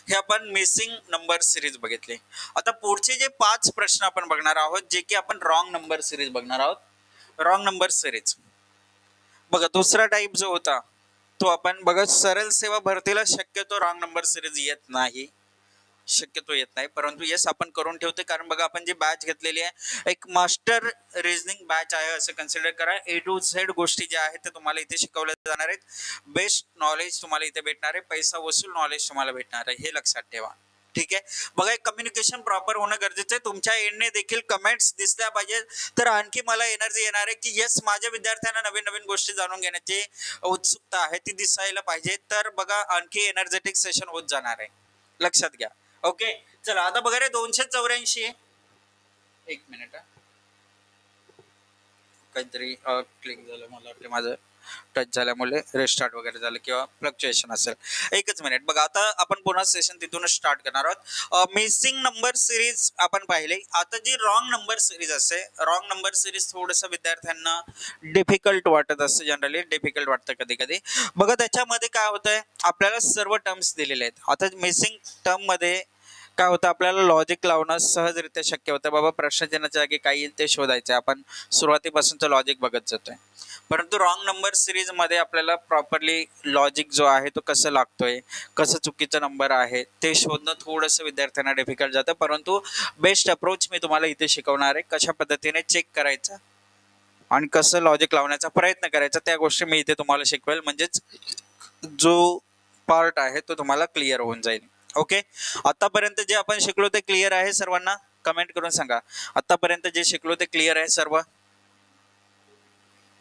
हे आपण मिसिंग नंबर सिरीज बघितले. आता पुढचे जे 5 प्रश्न आपण बघणार आहोत जे की आपण रॉंग नंबर सिरीज बघणार आहोत. रॉंग नंबर सिरीज बघा, दुसरा टाइप जो होता तो आपण बघा, सरळ सेवा भरतीला शक्यतो रॉंग नंबर सिरीज येत नाही, शक्यतो येत नाही, परंतु येस आपण करून ठेवते. कारण बघा, आपण जी बॅच घेतलेली आहे एक मास्टर रिजनिंग बॅच आहे असं कन्सिडर करा. A to Z गोष्टी ज्या आहेत ते तुम्हाला इथे शिकवल्या जाणार आहेत. बेस्ट नॉलेज तुम्हाला इथे भेटणार आहे, पैसा वसूल नॉलेज तुम्हाला भेटणार आहे, हे लक्षात ठेवा. ठीक आहे, बघा, एक कम्युनिकेशन प्रॉपर होणं गरजेचं आहे. तुमच्या एंडने देखील कमेंट्स दिसल्या पाहिजे, तर आणखी मला एनर्जी येणार आहे की येस माझ्या विद्यार्थ्यांना नवीन नवीन गोष्टी जाणून घेण्याची उत्सुकता आहे ती दिसायला पाहिजे. तर बघा, आणखी एनर्जेटिक सेशन होत जाणार आहे, लक्षात घ्या. ओके, चला आता बघा रे, 284. एक मिनिट, काहीतरी क्लिक झालं, मला वाटतं माझं टच झाल्यामुळे रिस्टार्ट वगैरे झालं किंवा फ्लक्च्युएशन असेल. एकच मिनिट. बघा, आता आपण पुन्हा सेशन तिथूनच स्टार्ट करणार आहोत. मिसिंग नंबर सिरीज आपण पाहिले. आता जी रॉंग नंबर सिरीज असते, रॉंग नंबर सिरीज थोडंसं विद्यार्थ्यांना डिफिकल्ट वाटत असते, जनरली डिफिकल्ट वाटतं कधी कधी. बघा, त्याच्यामध्ये काय होतंय, आपल्याला सर्व टर्म्स दिलेले आहेत. आता मिसिंग टर्म मध्ये काय होतं, आपल्याला लॉजिक लावणं सहजरित्या शक्य होतं. बाबा, प्रश्नचिन्हाच्या जागी काय येईल ते शोधायचं, आपण सुरुवातीपासूनचं लॉजिक बघत जातोय. परंतु रॉंग नंबर सिरीज मध्ये आपल्याला प्रॉपरली लॉजिक जो आहे तो कसं लागतोय, कसं चुकीचा नंबर आहे ते शोधणं थोडंसं विद्यार्थ्यांना डिफिकल्ट जातं. परंतु बेस्ट अप्रोच मी तुम्हाला इथे शिकवणार आहे, कशा पद्धतीने चेक करायचं आणि कसं लॉजिक लावण्याचा प्रयत्न करायचा, त्या गोष्टी मी इथे तुम्हाला शिकवेल. म्हणजेच जो पार्ट आहे तो तुम्हाला क्लिअर होऊन जाईल. ओके, आतापर्यंत जे आपण शिकलो ते क्लिअर आहे सर्वांना? कमेंट करून सांगा, आतापर्यंत जे शिकलो ते क्लिअर आहे सर्व?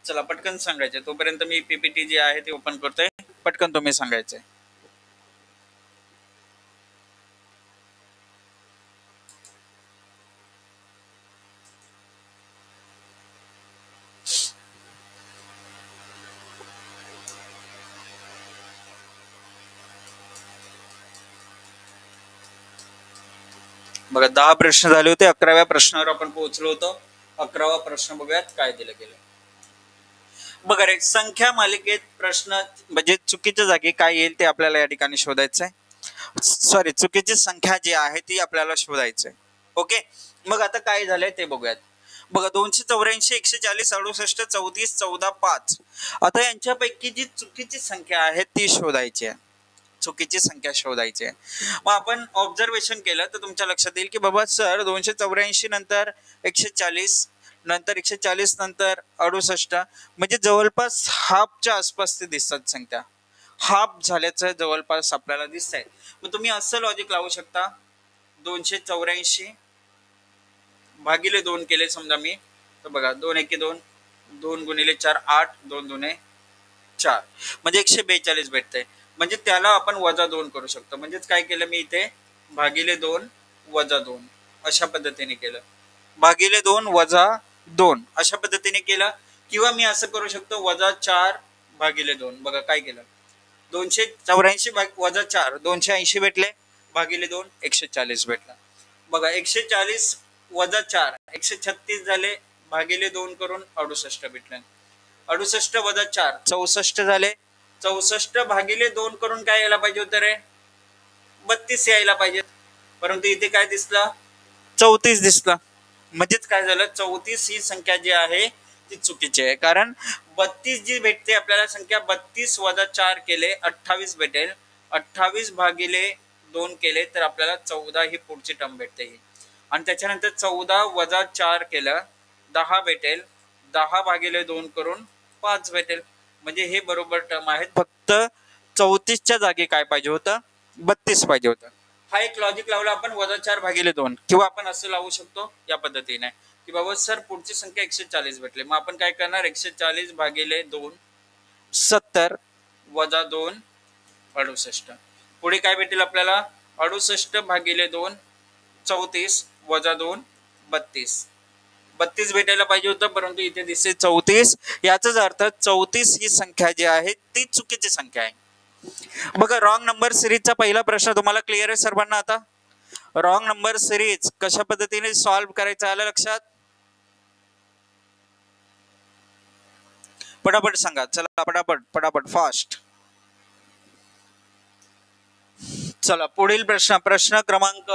चला पटकन सांगायचे, तोपर्यंत मी पीपीटी जी आहे ती ओपन करतोय, पटकन तुम्ही सांगायचे. बघा, 10 प्रश्न झाले होते, 11व्या प्रश्नावर आपण पोहोचलो होतो. 11वा प्रश्न बघूयात काय दिलं गेलं. बघा रे, संख्या मालिकेत प्रश्न म्हणजे चुकीच्या जागी काय येईल ते आपल्याला या ठिकाणी शोधायचं आहे. सॉरी, चुकीची संख्या जी आहे ती आपल्याला शोधायचं आहे. ओके, मग आता काय झालंय ते बघूयात. बघा, 284, 140, 68, 34, 14, 5. आता यांच्यापैकी जी चुकीची संख्या आहे ती शोधायची आहे, चुकीची संख्या शोधायची आहे. मग आपण ऑब्झर्वेशन केलं तर तुमच्या लक्षात येईल की बाबा सर 284 नंतर 140, नंतर 140 नंतर 68, म्हणजे जवळपास हाफच्या आसपास ते दिसतात संख्या, हाफ झाल्याचं जवळपास आपल्याला दिसत आहे. मग तुम्ही असं लॉजिक लावू शकता, 284 भागिले 2 केले समजा मी, तर बघा 2 एके 2, 2 गुणिले 4 8, 2 दुने 4, म्हणजे 142 भेटतंय. म्हणजे त्याला आपण -2 करू शकतो. म्हणजेच काय केलं मी इथे, भागिले 2 -2 अशा पद्धतीने केलं, भागिले 2 -2 अशा पद्धतीने केलं. किंवा मी असं करू शकतो, -4 भागिले 2. बघा काय केलं, 284 -4 280 भेटले, भागिले 2 140 भेटला. बघा, 140 -4 136 झाले, भागिले 2 करून 68 भेटले. 68 - 4 64 झाले, 64 भागिले 2 करून काय यायला पाहिजे होतं रे, 32 यायला पाहिजे. परंतु इथे काय दिसलं, 34 दिसला. म्हणजेच काय झालं, 34 ही संख्या जी आहे ती चुकीची आहे. कारण 32 जी भेटते आपल्याला संख्या, 32 - 4 केले 28 भेटेल, 28 भागिले 2 केले तर आपल्याला 14 ही पुढची टर्म भेटते ही. आणि त्याच्यानंतर 14 - 4 केलं 10 भेटेल, 10 भागिले 2 करून 5 भेटेल. म्हणजे हे बरोबर टर्म आहेत. फक्त 34च्या जागी काय पाहिजे होतं, 32 पाहिजे होतं. हा एक लॉजिक लावला आपण, -4 भागिले 2. किंवा आपण असं लावू शकतो या पद्धतीने की बाबा सर पुढची संख्या 140 भेटली, मग आपण काय करणार, 140 भागिले 2 70 वजा 2 68. पुढे काय भेटेल आपल्याला, 68 भागिले 2 34 वजा 2 32. 32 भेटायला पाहिजे होतं, परंतु इथे दिसते 34. याचाच अर्थ 34 ही संख्या जी आहे ती चुकीची संख्या आहे. बघा रॉंग नंबर सिरीजचा पहिला प्रश्न तुम्हाला क्लिअर आहे सर्वांना. आता रॉंग नंबर सिरीज कशा पद्धतीने सॉल्व्ह करायचं आलं लक्षात, पटापट सांगा, चला पटापट पटापट फास्ट. चला पुढील प्रश्न, प्रश्न क्रमांक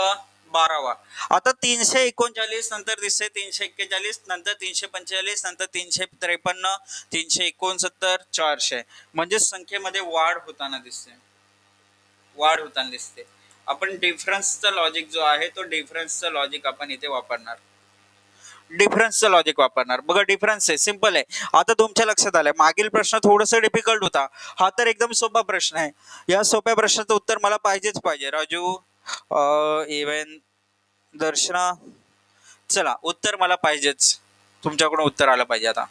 12वा. आता 339 नंतर दिसते 341, नंतर 345, नंतर 353, 369, 400. म्हणजे संख्येमध्ये वाढ होताना दिसते, वाढ होताना दिसते. आपण डिफरन्सचा लॉजिक जो आहे तो डिफरन्सचा लॉजिक आपण इथे वापरणार, डिफरन्सचं लॉजिक वापरणार. बघा डिफरन्स आहे, सिंपल आहे. आता तुमच्या लक्षात आलंय मागील प्रश्न थोडस डिफिकल्ट होता, हा तर एकदम सोपा प्रश्न आहे. या सोप्या प्रश्नाचं उत्तर मला पाहिजेच पाहिजे. राजू, इवन, दर्शना, चला उत्तर मला पाहिजेच, तुमच्याकडून उत्तर आलं पाहिजे. आता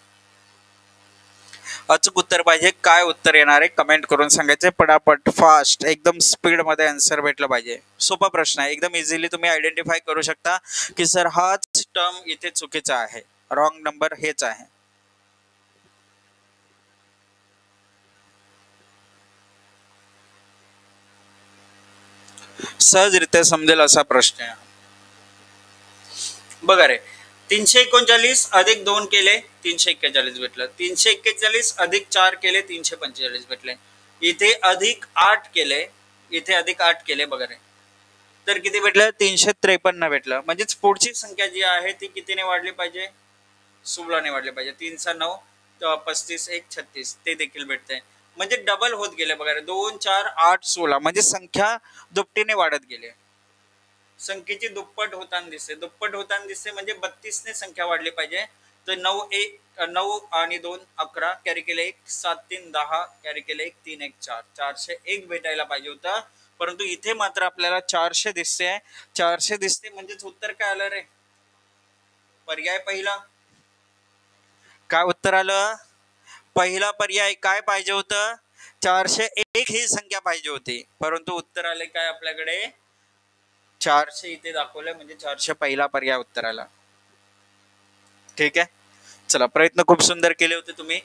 अचूक उत्तर पाहिजे. काय उत्तर येणार आहे कमेंट करून सांगायचे, पटापट फास्ट, एकदम स्पीड मध्ये आन्सर भेटलं पाहिजे. सोपा प्रश्न आहे, एकदम इझिली तुम्ही आयडेंटिफाय करू शकता की सर हाच टर्म इथे चुकीचा आहे, रॉंग नंबर हेच आहे. सहजरित्या समजेल असा प्रश्न आहे. बघा रे, 339 अधिक 2 केले 341 भेटलं, 341 अधिक 4 केले 345 भेटले, इथे अधिक 8 केले, इथे अधिक 8 केले, बघा रे, तर किती भेटलं, 353 भेटलं. म्हणजेच पुढची संख्या जी आहे ती कितीने वाढली पाहिजे, 16ने वाढली पाहिजे. 3 × 9 35, 1 36, ते देखील भेटते. म्हणजे डबल होत गेले, बघा रे, 2 4 8 16, म्हणजे संख्या दुपटीने वाढत गेली. संख्येची दुप्पट होताना दिसते, दुप्पट होताना दिसते म्हणजे 32ने संख्या वाढली पाहिजे. तर 9 आणि 2 11, कॅरी केले 1, 7 3 10, कॅरी केले 1, 3 1 4, 401 भेटायला पाहिजे होता, परंतु इथे मात्र आपल्याला 400 दिसते. 400 दिसते म्हणजेच उत्तर काय आलं रे, पर्याय पहिला. काय उत्तर आलं, पहिला पर्याय. काय पाहिजे होतं, 401 ही संख्या पाहिजे होती, परंतु उत्तर आले काय आपल्याकडे 400 इथे दाखवलं, म्हणजे 400 पहिला पर्याय उत्तर आला. ठीक आहे, चला प्रयत्न खूप सुंदर केले होते तुम्ही.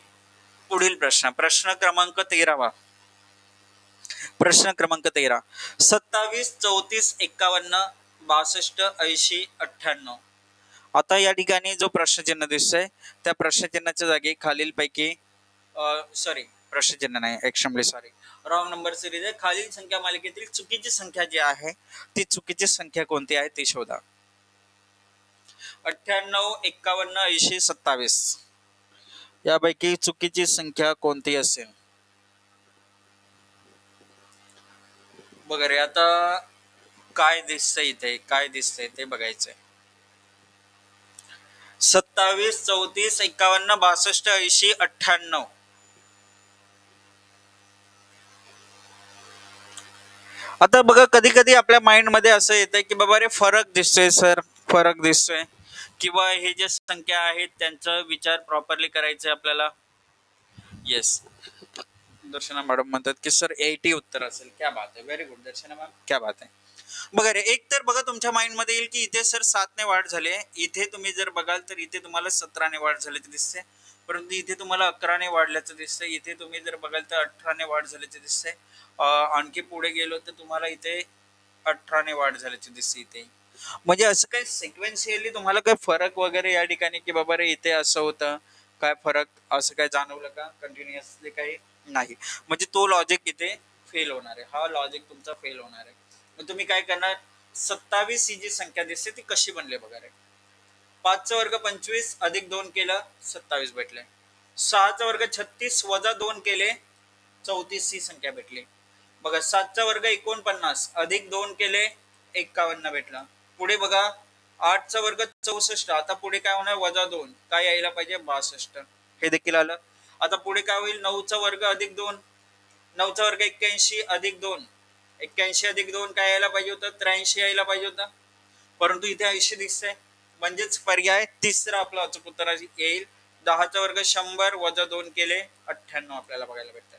पुढील प्रश्न, प्रश्न क्रमांक 13वा. प्रश्न क्रमांक 13, 27 34 51 62 80 98. आता या ठिकाणी जो प्रश्नचिन्ह दिसतोय त्या प्रश्नचिन्हाच्या जागी खालीलपैकी सॉरी प्रश्नचिन्ह नाही, extremely sorry, wrong number series आहे. खालील संख्या मालिकेतील चुकीची संख्या जी आहे ती चुकीची संख्या कोणती आहे ती शोधा. 98 51 80 27 यापैकी चुकीची संख्या कोणती असेल. बघा रे, आता काय दिसतंय इथे, काय दिसतंय ते बघायचंय. 27 34 51 62 80 98. आता बघा कधी कधी आपल्या माइंड मध्ये असं येतं की बाबा रे फरक दिसतोय सर, फरक दिसतोय, किंवा हे जे संख्या आहेत त्यांचा विचार प्रॉपरली करायचा आपल्याला. येस, दर्शना मॅडम म्हणतात की सर 80 उत्तर असेल. क्या बात आहे, व्हेरी गुड दर्शना मॅम, क्या बात आहे. बघा रे, एक तर बघा तुमच्या माइंड मध्ये येईल की इथे सर 7ने वाढ झाली, इथे तुम्ही जर बघाल तर इथे तुम्हाला 17ने वाढ झाल्याचे दिसते, परंतु इथे तुम्हाला 11ने वाढल्याचं दिसतंय, इथे तुम्ही जर बघाल तर 18ने वाढ झाल्याचे दिसते. आणखी पुढे गेलो तर तुम्हाला इथे 18ने वाढ झाल्याची दिसते इथे. म्हणजे असं काही सिक्वेन्शियली तुम्हाला काही फरक वगैरे या ठिकाणी की बाबा रे इथे असं होतं, काय फरक असं काय जाणवलं का, कंटिन्युअसली काही नाही, म्हणजे तो लॉजिक इथे फेल होणार आहे, हा लॉजिक तुमचा फेल होणार आहे. मग तुम्ही काय करणार, 27 ही जी संख्या दिसते ती कशी बनली बघा रे. 5चा वर्ग 25 अधिक 2 केलं 27 भेटले. 6चा वर्ग 36 वजा 2 केले 34 ही संख्या भेटली. बघा 7चा वर्ग 49 अधिक 2 केले 51 भेटला. पुढे बघा 8चा वर्ग 64, आता पुढे काय होणार, वजा 2, काय यायला पाहिजे 62, हे देखील आलं. आता पुढे काय होईल, 9चा वर्ग अधिक 2, 9चा वर्ग 81 अधिक 2, 81 अधिक 2 काय यायला पाहिजे होतं, 83 यायला पाहिजे होतं, परंतु इथे 80 दिसतंय. म्हणजेच पर्याय तिसरा आपला अचूक उत्तर येईल. 10चा वर्ग 100 वजा 2 केले 98 आपल्याला बघायला भेटतात.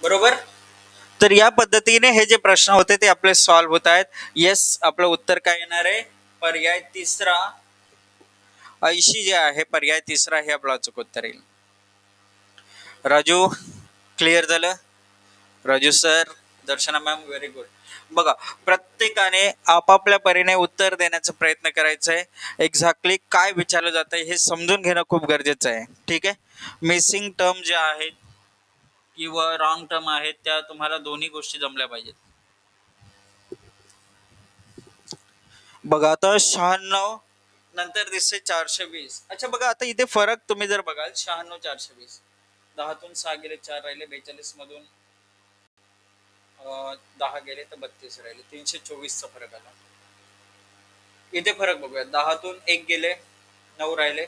बरोबर. तर या पद्धतीने हे जे प्रश्न होते ते आपले सॉल्व्ह होत आहेत. येस, आपलं उत्तर काय येणार आहे? पर्याय तिसरा 80 जे आहे पर्याय तिसरा हे आपलं अचूक उत्तर येईल. राजू क्लिअर झालं? राजू सर, दर्शना मॅम, व्हेरी गुड. बघा, प्रत्येकाने आपापल्या परीने उत्तर देण्याचा प्रयत्न करायचा आहे. एक्झॅक्टली काय विचारलं जात आहे हे समजून घेणं खूप गरजेचं आहे. ठीक आहे. मिसिंग टर्म ज्या आहेत किंवा रॉंग टर्म आहेत त्या तुम्हाला दोन्ही गोष्टी जमल्या पाहिजेत. बघा आता 96 नंतर दिसते 420. अच्छा बघा, आता इथे फरक तुम्ही जर बघाल 96 420, 10तून 6 गेले 4 राहिले, 42 मधून 10 गेले तर 32 राहिले, 324चा फरक आला. इथे फरक बघूया, 10तून 1 गेले 9 राहिले,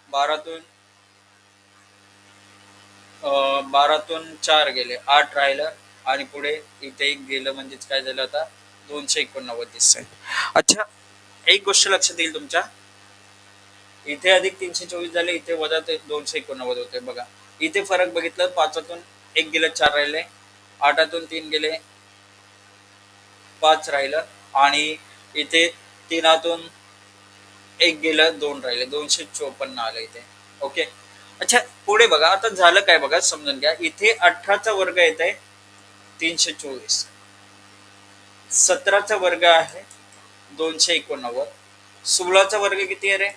12तून 4 गेले 8 राहिलं आणि पुढे इथे 1 गेलं म्हणजेच काय झालं आता 289 दिसतंय. अच्छा, एक गोष्ट लक्षात येईल तुमच्या, इथे अधिक 324 झाले, इथे वजा 289 होते. बघा इथे फरक बघितलं, 5तून 1 गेलं 4 राहिले, 8तून 3 गेले 5 राहिलं आणि इथे 3तून 1 गेलं 2 राहिले, 254 आलं इथे. ओके. अच्छा पुढे बघा, आता झालं काय बघा, समजून घ्या. इथे 18चा वर्ग येत आहे 324, 17चा वर्ग आहे 289, 16चा वर्ग किती आहे रे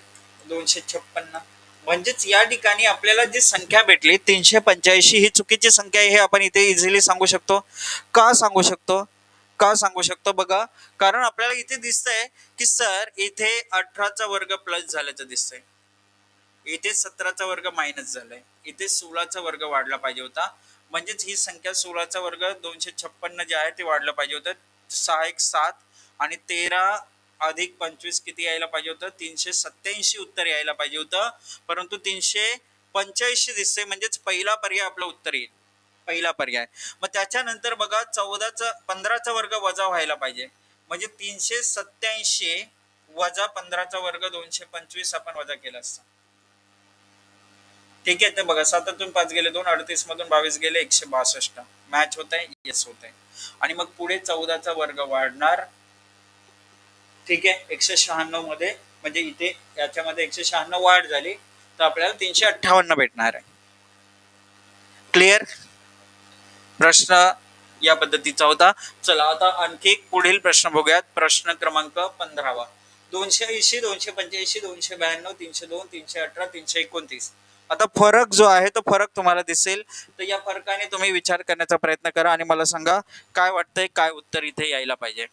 256. म्हणजेच या ठिकाणी आपल्याला जी संख्या भेटली 385 ही चुकीची संख्या आहे हे आपण इथे इझिली सांगू शकतो. का सांगू शकतो? का सांगू शकतो? बघा, कारण आपल्याला इथे दिसतंय की सर इथे 18चा वर्ग प्लस झाल्याचं दिसतंय, इथे 17चा वर्ग मायनस झालाय, इथे 16चा वर्ग वाढला पाहिजे होता. म्हणजेच ही संख्या 16चा वर्ग 256 जे आहे ते वाढलं पाहिजे होतं. 6 1 7 आणि 13 अधिक 25 किती यायला पाहिजे होतं? 387 उत्तर यायला पाहिजे होतं, परंतु 385 दिसते. म्हणजेच पहिला पर्याय आपलं उत्तर येईल, पहिला पर्याय. मग त्याच्यानंतर बघा 15चा वर्ग वजा व्हायला पाहिजे, म्हणजे 387 वजा 15चा वर्ग 225 आपण वजा केला असता. ठीक आहे. तर बघा 7तून 5 गेले 2, 38 मधून 22 गेले 162. मॅच होत आहे? येस होत आहे. आणि मग पुढे 14चा वर्ग वाढणार. ठीक आहे, 196 मध्ये, म्हणजे इथे याच्यामध्ये 196 वाढ झाली तर आपल्याला 358 भेटणार आहे. क्लिअर? प्रश्न या पद्धतीचा होता. चला आता आणखी एक पुढील प्रश्न बघूयात. प्रश्न क्रमांक 15. 280 285 292 302 318 329. आता फरक जो आहे तो फरक तुम्हाला दिसेल, तर या फरकाने तुम्ही विचार करण्याचा प्रयत्न करा आणि मला सांगा काय वाटतंय, काय उत्तर इथे यायला पाहिजे.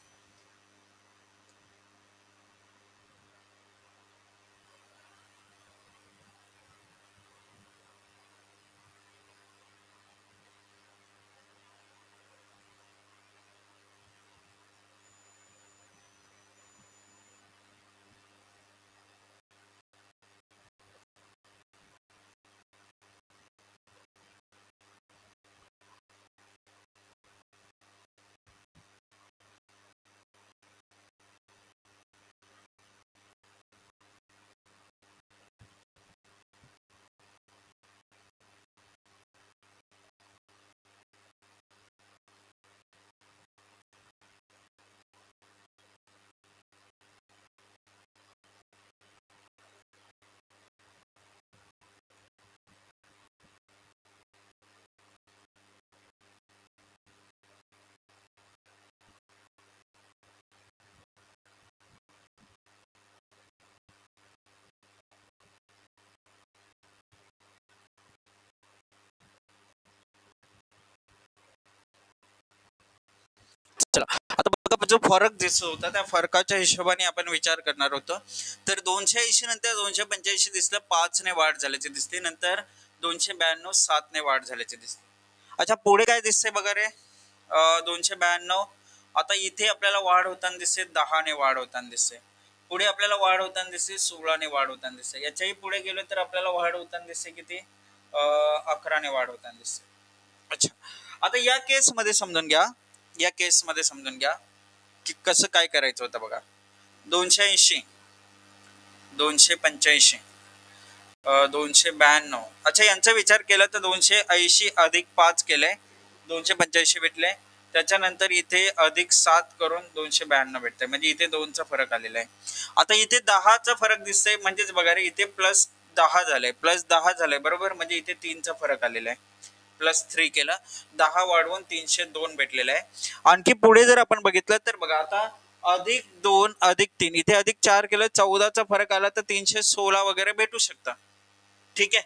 चला आता बघा, जो फरक दिसत होता त्या फरकाच्या हिशोबाने आपण विचार करणार होतो. तर 280 नंतर 285 दिसलं, 5 ने वाढ झाल्याचे दिसते, नंतर 292 7 ने वाढ झाल्याचे दिसते. अच्छा पुढे काय दिसतंय बघा रे, 292. आता इथे आपल्याला वाढ होताना दिसते, 10 ने वाढ होताना दिसते. पुढे आपल्याला वाढ होताना दिसते, 16 ने वाढ होताना दिसते. याच्याही पुढे गेलो तर आपल्याला वाढ होताना दिसते किती, 11 ने वाढ होताना दिसते. अच्छा आता या केस मध्ये समजून घ्या, या केस मध्ये समजून घ्या, की कसं काय करायचं होतं बघा. 280, 285, 292. अच्छा, यांचा विचार केला तर 280 अधिक 5 केले, 285 भेटले. त्याच्यानंतर इथे अधिक 7 करून 292 भेटते, म्हणजे इथे 2चा फरक आलेला आहे. आता इथे 10चा फरक दिसतंय, म्हणजेच बघा रे इथे +10 झालंय, +10 झालंय बरोबर, म्हणजे इथे 3चा फरक आलेला आहे. +3 केला, 10 वाढवून 302 भेटलेला आहे. आणखी पुढे जर आपण बघितलं तर बघा आता +2 +3, इथे +4 केलं, 14चा फरक आला तर 316 वगैरे भेटू शकता. ठीक आहे,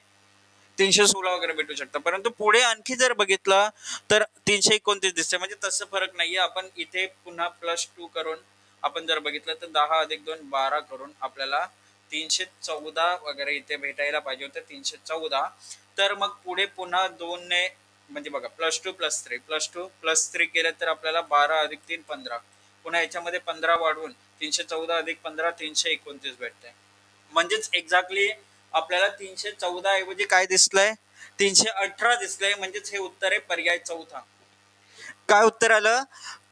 316 वगैरे भेटू शकतं. परंतु पुढे आणखी जर बघितलं तर 329 दिसते, म्हणजे तसं फरक नाहीये. आपण इथे पुन्हा +2 करून आपण जर बघितलं तर 10 अधिक 2 12 करून आपल्याला 314 वगैरे इथे भेटायला पाहिजे होतं, 314. तर मग पुढे पुन्हा 2 ने, म्हणजे बघा +2 +3 +2 +3 केलं तर आपल्याला 12 अधिक 3 15, पुन्हा याच्यामध्ये 15 वाढवून 314 अधिक 15 329 भेटते. म्हणजेच एक्झॅक्टली आपल्याला 314 ऐवजी काय दिसलंय, 318 दिसलंय. म्हणजेच हे उत्तर आहे पर्याय चौथा. काय उत्तर आलं,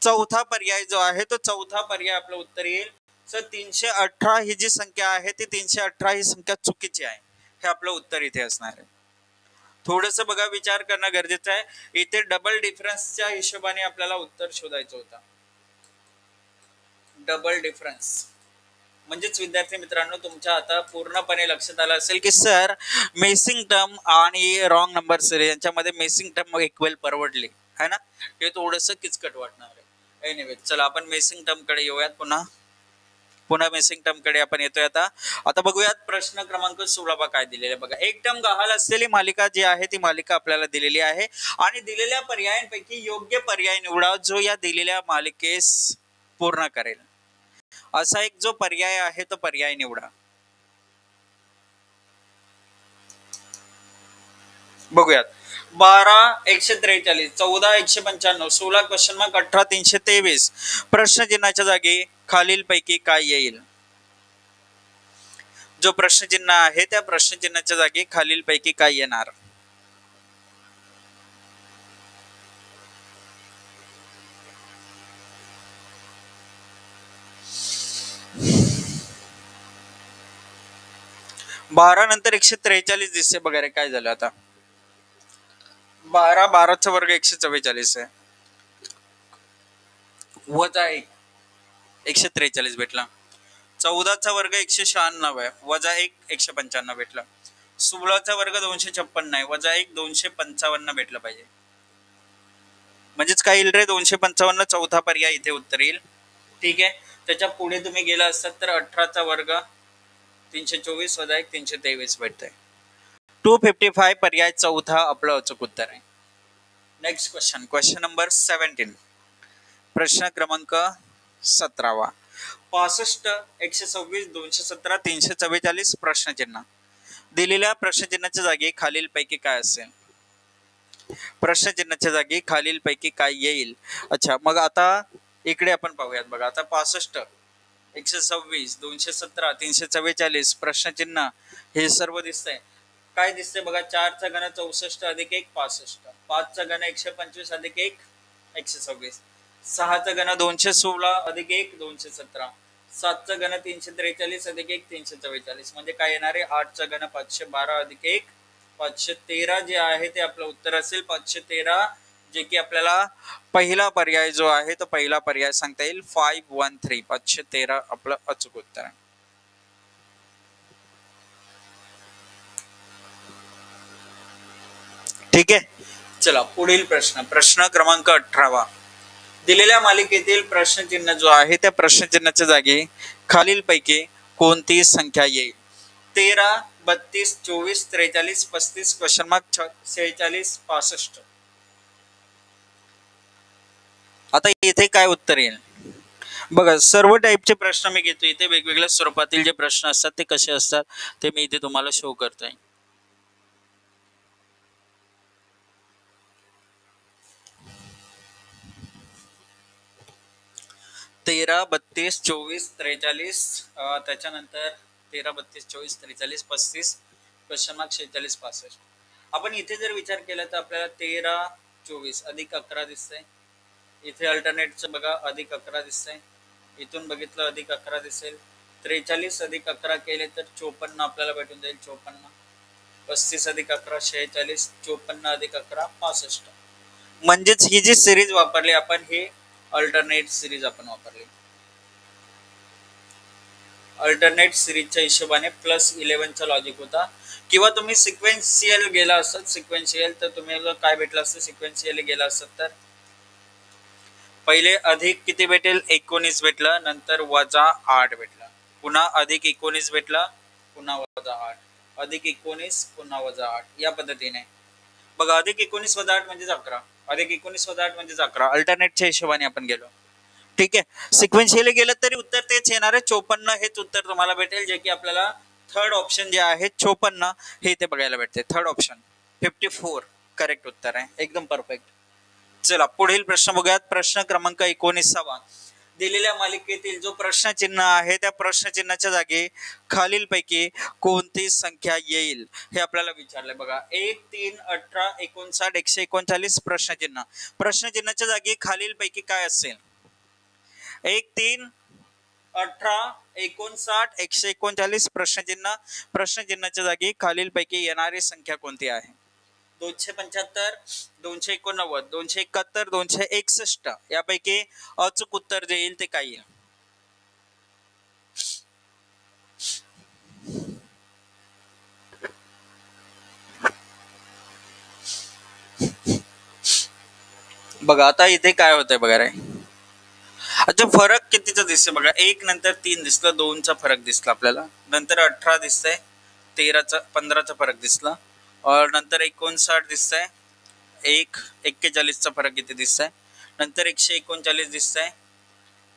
चौथा पर्याय जो आहे तो चौथा पर्याय आपलं उत्तर येईल. तर 318 ही जी संख्या आहे ती 318 ही संख्या चुकीची आहे, हे आपलं उत्तर इथे असणार आहे. थोडस बघा, विचार करणं गरजेचं आहे. इथे डबल डिफरन्सच्या हिशोबाने आपल्याला उत्तर शोधायचं होतं. डबल डिफरन्स म्हणजेच विद्यार्थी मित्रांनो, तुमच्या आता पूर्णपणे लक्षात आलं असेल की सर मेसिंग टर्म आणि रॉंग नंबर सिरीज यांच्यामध्ये मेसिंग टर्म इक्वल परवडली है ना, हे थोडस किचकट वाटणार आहे. एनिवे, चला आपण मेसिंग टर्म कडे येऊयात. पुन्हा मेसिंग टर्म कडे आपण येतोय. आता बघूयात प्रश्न क्रमांक 16 काय दिलेला आहे बघा. एक टर्म गहाळ असलेली मालिका जी आहे ती मालिका आपल्याला दिलेली आहे आणि दिलेल्या पर्यायांपैकी योग्य पर्याय निवडा जो या दिलेल्या मालिकेस पूर्ण करेल. असा एक जो पर्याय आहे तो पर्याय निवडा. बघूयात. 12 143, 14 195, 16 क्वेश्चन मार्क, 18 323. प्रश्नचिन्हाच्या जागी खालील पैकी काय येईल. जो प्रश्नचिन्ह आहे त्या प्रश्नचिन्हाच्या जागी खालील पैकी काय येणार. बारा नंतर 143 दिसते बघा रे, काय झालं आता. 12 वर्ग 144 आहे, वजा 1 143 भेटला. 14 वर्ग 196 आहे, वजा 1 195 भेटला. 16 वर्ग 256 आहे, वजा 1 255 भेटलं पाहिजे. म्हणजेच काय येईल रे, 255 चौथा पर्याय इथे उत्तर येईल. ठीक आहे, त्याच्या पुढे तुम्ही गेला असतात तर 18 वर्ग 324 वजा 1 323 भेटतंय. 255 पर्याय चौथा आपलं अचूक उत्तर आहे. Next question number 17. प्रश्न क्रमांक 17. 65 126 217 344 प्रश्नचिन्ह. दिलेल्या प्रश्नचिन्हाच्या जागी खालील पैकी काय असेल. प्रश्नचिन्हाच्या जागी खालील पैकी काय येईल. अच्छा, मग आता इकडे आपण पाहूयात बघा. आता 65 126 217 344 प्रश्नचिन्ह हे सर्व दिसतंय. काय दिसतंय बघा, 4 चा घन 64 अधिक 1 65, 5 चा घन 125 अधिक 1 126, 6 चा घन 216 अधिक 1 217, 7 चा घन 343 अधिक 1 344, म्हणजे काय येणार आहे, 8 चा घन 512 अधिक 1 513 जे आहे ते आपलं उत्तर असेल. 513 जे की आपल्याला पहिला पर्याय जो आहे तो पहिला पर्याय सांगता येईल. 513 513 आपलं अचूक उत्तर आहे. ठीक आहे, चला पुढील प्रश्न क्रमांक 18. दिलेल्या मालिकेतील प्रश्नचिन्ह जो आहे त्या प्रश्नचिन्हाच्या जागी खालील पैकी कोणती संख्या येईल. 13 32 24 43 35 क्वेश्चन मार्क 46 65. आता इथे काय उत्तर येईल बघा. सर्व टाईपचे प्रश्न मी घेतो इथे. वेगवेगळ्या स्वरूपातील जे प्रश्न असतात ते कसे असतात ते मी इथे तुम्हाला शो करतोय. 13 32 24 43, त्याच्यानंतर 13 32 24 43 35 क्वेश्चन मार्क 46 65. आपण इथे जर विचार केला तर आपल्याला 13 24 अधिक 11 दिसतंय. इथे अल्टरनेटचं बघा अधिक 11 दिसतंय. इथून बघितलं अधिक 11 दिसेल. 43 अधिक 11 केले तर 54 आपल्याला भेटून जाईल. 54 35 अधिक 11 46, 54 अधिक 11 65. म्हणजेच ही जी सिरीज वापरली आपण, ही अल्टरनेट सिरीज आपण वापरली. अल्टरनेट सिरीजच्या हिशोबाने +11चा लॉजिक होता. किंवा तुम्ही सिक्वेन्शियल गेला असत, सिक्वेन्शियल तर तुम्हाला काय भेटलं असतं, सिक्वेन्शियल गेला असत तर पहिले अधिक किती भेटेल, 19 भेटलं, नंतर -8 भेटलं, पुन्हा अधिक 19 भेटलं, पुन्हा -8, अधिक 19 पुन्हा -8, या पद्धतीने बघा. अधिक 19 + 8 म्हणजे 11, अधिक 19 + 8 म्हणजे 11. अल्टरनेटच्या हिशोबाने आपण गेलो. ठीक आहे. सिक्वेन्शियली गेलं तरी उत्तर तेच येणार आहे. 54 हेच उत्तर तुम्हाला भेटेल, जे की आपल्याला थर्ड ऑप्शन जे आहे 54 हे ते बघायला भेटते. थर्ड ऑप्शन 54 करेक्ट उत्तर आहे. एकदम परफेक्ट. चला पुढील प्रश्न बघूयात. प्रश्न क्रमांक 19. दिलेल्या मालिकेतील जो प्रश्नचिन्ह आहे त्या प्रश्नचिन्हाच्या जागी खालीलपैकी कोणती संख्या येईल हे आपल्याला विचारलंय. बघा 1 3 18 59 139 प्रश्नचिन्ह. प्रश्नचिन्हाच्या जागी खालीलपैकी काय असेल. 1 3 18 59 139 प्रश्नचिन्ह. प्रश्नचिन्हाच्या जागी खालीलपैकी येणारी संख्या कोणती आहे. 275, 289, 271, 261 यापैकी अचूक उत्तर जे येईल ते काय येईल. बघा आता इथे काय होतंय बघा रे. अच्छा फरक कितीचा दिसतोय बघा. 1 नंतर 3 दिसलं, 2चा फरक दिसला आपल्याला, नंतर 18 दिसतंय, 13चा 15चा फरक दिसला, नंतर 59 दिसतंय, 41चा फरक इथे दिसतंय, नंतर 139 दिसतंय,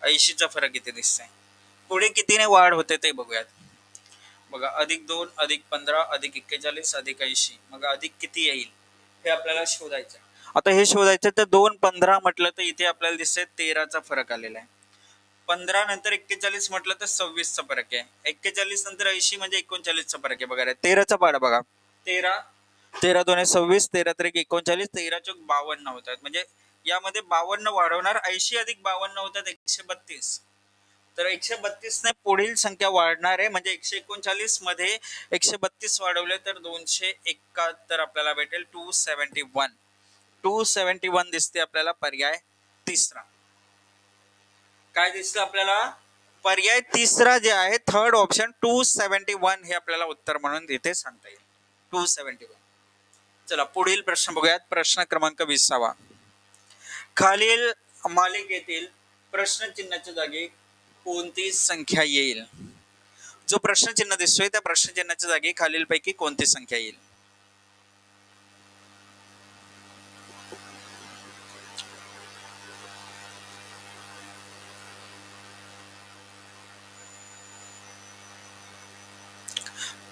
80चा फरक इथे दिसतंय. पुढे कितीने वाढ होते ते बघूयात. बघा +2 +15 +41 +80, मग अधिक किती येईल हे आपल्याला शोधायचं. आता हे शोधायचं तर 2 15 म्हटलं तर इथे आपल्याला दिसतंय 13चा फरक आलेला आहे. 15 नंतर 41 म्हटलं तर 26चा फरक आहे. 41 नंतर 80 म्हणजे 39चा फरक आहे. बघा 13चा पाडा बघा. 13 13 2 26, 13 3 39, 13 चौक 52 होतात. म्हणजे यामध्ये 52 वाढवणार, 80 अधिक 52 होतात 132. तर 132 ने पुढील संख्या वाढणार आहे. म्हणजे 139 मध्ये 132 वाढवले तर 271 आपल्याला भेटेल. 271 271 दिसते आपल्याला. पर्याय तिसरा काय दिसलं आपल्याला. पर्याय तिसरा जे आहे थर्ड ऑप्शन 271 हे आपल्याला उत्तर म्हणून इथे सांगता येईल. 271. चला पुढील प्रश्न बघूयात. प्रश्न क्रमांक 20. खालील मालिकेतील प्रश्नचिन्हाच्या जागी कोणती संख्या येईल. जो प्रश्नचिन्ह दिसतोय त्या प्रश्नचिन्हाच्या जागी खालीलपैकी कोणती संख्या येईल.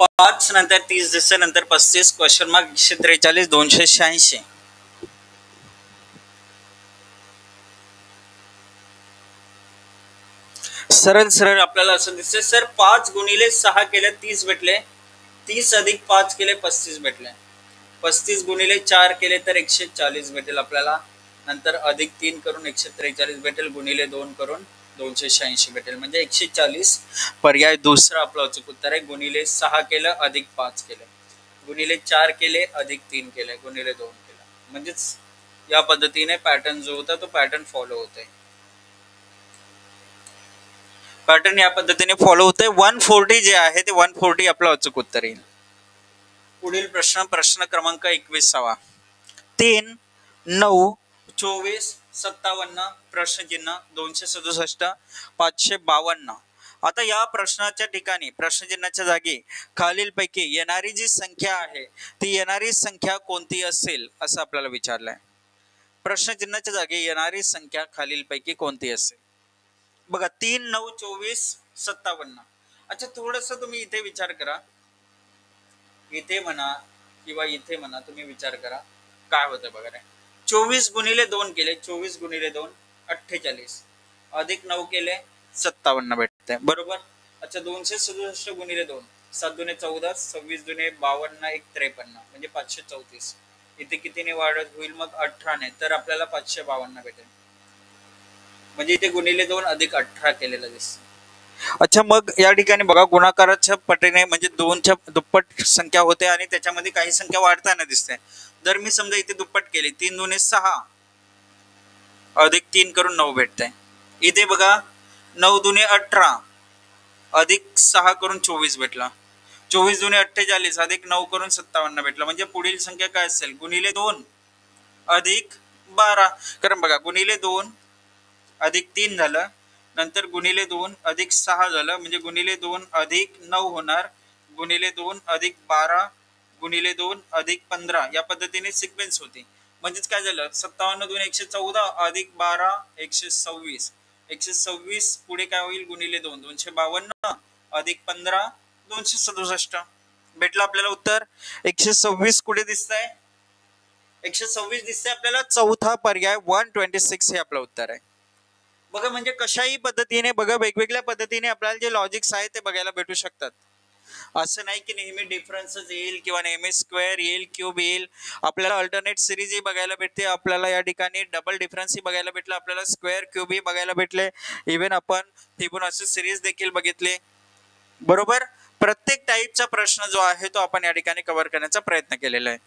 पाच नंतर 30 दिसते, नंतर 35 क्वेश्चन मार्क 143 286. सरळ सरळ आपल्याला असं दिसतंय सर 5 × 6 केले 30 भेटले, 30 अधिक 5 केले 35 भेटले, 35 × 4 केले तर 140 भेटेल आपल्याला, नंतर अधिक 3 करून 143 भेटेल, गुणिले 2 करून 286 भेटेल. म्हणजे 140 पर्याय दुसरा आपलं अचूक उत्तर आहे. गुणिले 6 केलं अधिक 5 केलं, गुणिले 4 केले अधिक 3 केले, गुणिले 2 केलं. म्हणजेच या पद्धतीने पॅटर्न जो होता तो पॅटर्न फॉलो होत आहे. पॅटर्न या पद्धतीने फॉलो होतंय. 140 जे आहे ते 140 आपलं अचूक उत्तर येईल. पुढील प्रश्न प्रश्न क्रमांक 21. 3 9 24 57 प्रश्नचिन्ह 267 552. आता या प्रश्नाच्या ठिकाणी प्रश्नचिन्हाच्या जागी खालीलपैकी येणारी जी संख्या आहे ती येणारी संख्या कोणती असेल असं आपल्याला विचारलंय. प्रश्नचिन्हाच्या जागी येणारी संख्या खालीलपैकी कोणती असेल. बघा 3 9 24 57. अच्छा थोडस तुम्ही इथे विचार करा, इथे म्हणा किंवा इथे म्हणा, तुम्ही विचार करा काय होतं बघा रे. 24 × 2 केले, 24 × 2 48, अधिक 9 केले 57 भेटते बरोबर. अच्छा 267 × 2 7 × 14, 26 × 52 1 53 म्हणजे 534. इथे कितीने वाढत होईल मग 18 ने, तर आपल्याला 552 भेटेल. म्हणजे इथे गुणिले 2 अधिक 18 केलेलं दिसतं. अच्छा, मग या ठिकाणी बघा गुणाकाराच्या पटीने म्हणजे 2च्या दुप्पट संख्या होते आणि त्याच्यामध्ये काही संख्या वाढताना दिसते. जर मी समजा इथे दुप्पट केली 3 दुणे 6 अधिक 3 करून 9 भेटते. इथे बघा 9 दुणे 18 अधिक 6 करून 24 भेटला. 24 दुणे 48 अधिक 9 करून 57 भेटला. म्हणजे पुढील संख्या काय असेल? गुणिले 2 अधिक 12. कारण बघा गुणिले 2 अधिक 3 झालं, नंतर गुणिले 2 अधिक 6 झालं, म्हणजे गुणिले 2 अधिक 9 होणार, गुणिले 2 अधिक 12 गुणिले 2 अधिक 15 या पद्धतीने सिक्वेन्स होती. म्हणजेच काय झालं? 57 2 114 अधिक 12 126. 126 पुढे काय होईल? गुणिले 2 252 अधिक 15 267. भेटलं आपल्याला उत्तर. 126 कुठे दिसतंय? 126 दिसतंय आपल्याला. चौथा पर्याय 126 हे आपलं उत्तर आहे. बघा म्हणजे कशाही पद्धतीने बघा वेगवेगळ्या पद्धतीने आपल्याला जे लॉजिक्स आहे ते बघायला भेटू शकतात. असं नाही की नेहमी डिफरन्सच येईल किंवा नेहमी स्क्वेअर येईल, क्यूब येईल. आपल्याला अल्टरनेट सिरीज ही बघायला भेटते. आपल्याला या ठिकाणी डबल डिफरन्स ही बघायला भेटला, आपल्याला स्क्वेअर क्यूब ही बघायला भेटले. इव्हन आपण फिबोनाची सिरीज देखील बघितले. बरोबर. प्रत्येक टाईपचा प्रश्न जो आहे तो आपण या ठिकाणी कव्हर करण्याचा प्रयत्न केलेला आहे.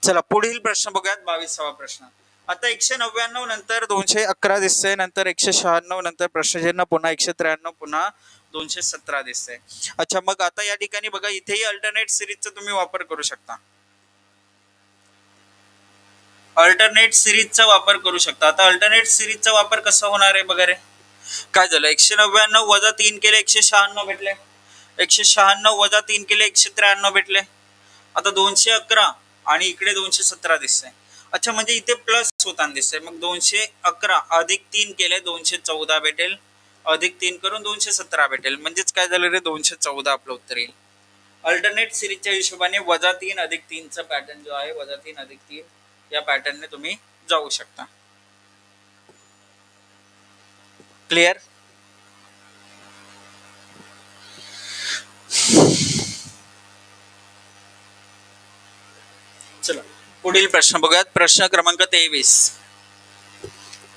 चला पुढील प्रश्न बघूयात. 22वा प्रश्न. आता 199 नंतर 211 दिसतंय, नंतर 196 नंतर प्रश्नचिन्ह, पुन्हा 193, पुन्हा 217 दिसतंय. अच्छा, मग आता या ठिकाणी बघा इथेही अल्टरनेट सिरीजचा तुम्ही वापर करू शकता. अल्टरनेट सिरीजचा वापर करू शकता. आता अल्टरनेट सिरीजचा वापर कसा होणार आहे बघा रे. काय झालं? 199 वजा 3 केले 196 भेटले. 196 वजा 3 केले 193 भेटले. आता 211 आणि इकडे 217 दिसतंय. अच्छा, म्हणजे इथे प्लस होताना दिसतंय. मग 211 अधिक 3 केले 214 भेटेल, अधिक 3 करून 217 भेटेल. म्हणजेच काय झालं रे? 214 आपलं उत्तर येईल. अल्टरनेट सिरीजच्या हिशोबाने वजा 3 अधिक 3चा पॅटर्न जो आहे, वजा 3 अधिक 3 या पॅटर्नने तुम्ही जाऊ शकता. क्लिअर? चला पुढील प्रश्न बघूयात. प्रश्न क्रमांक 23.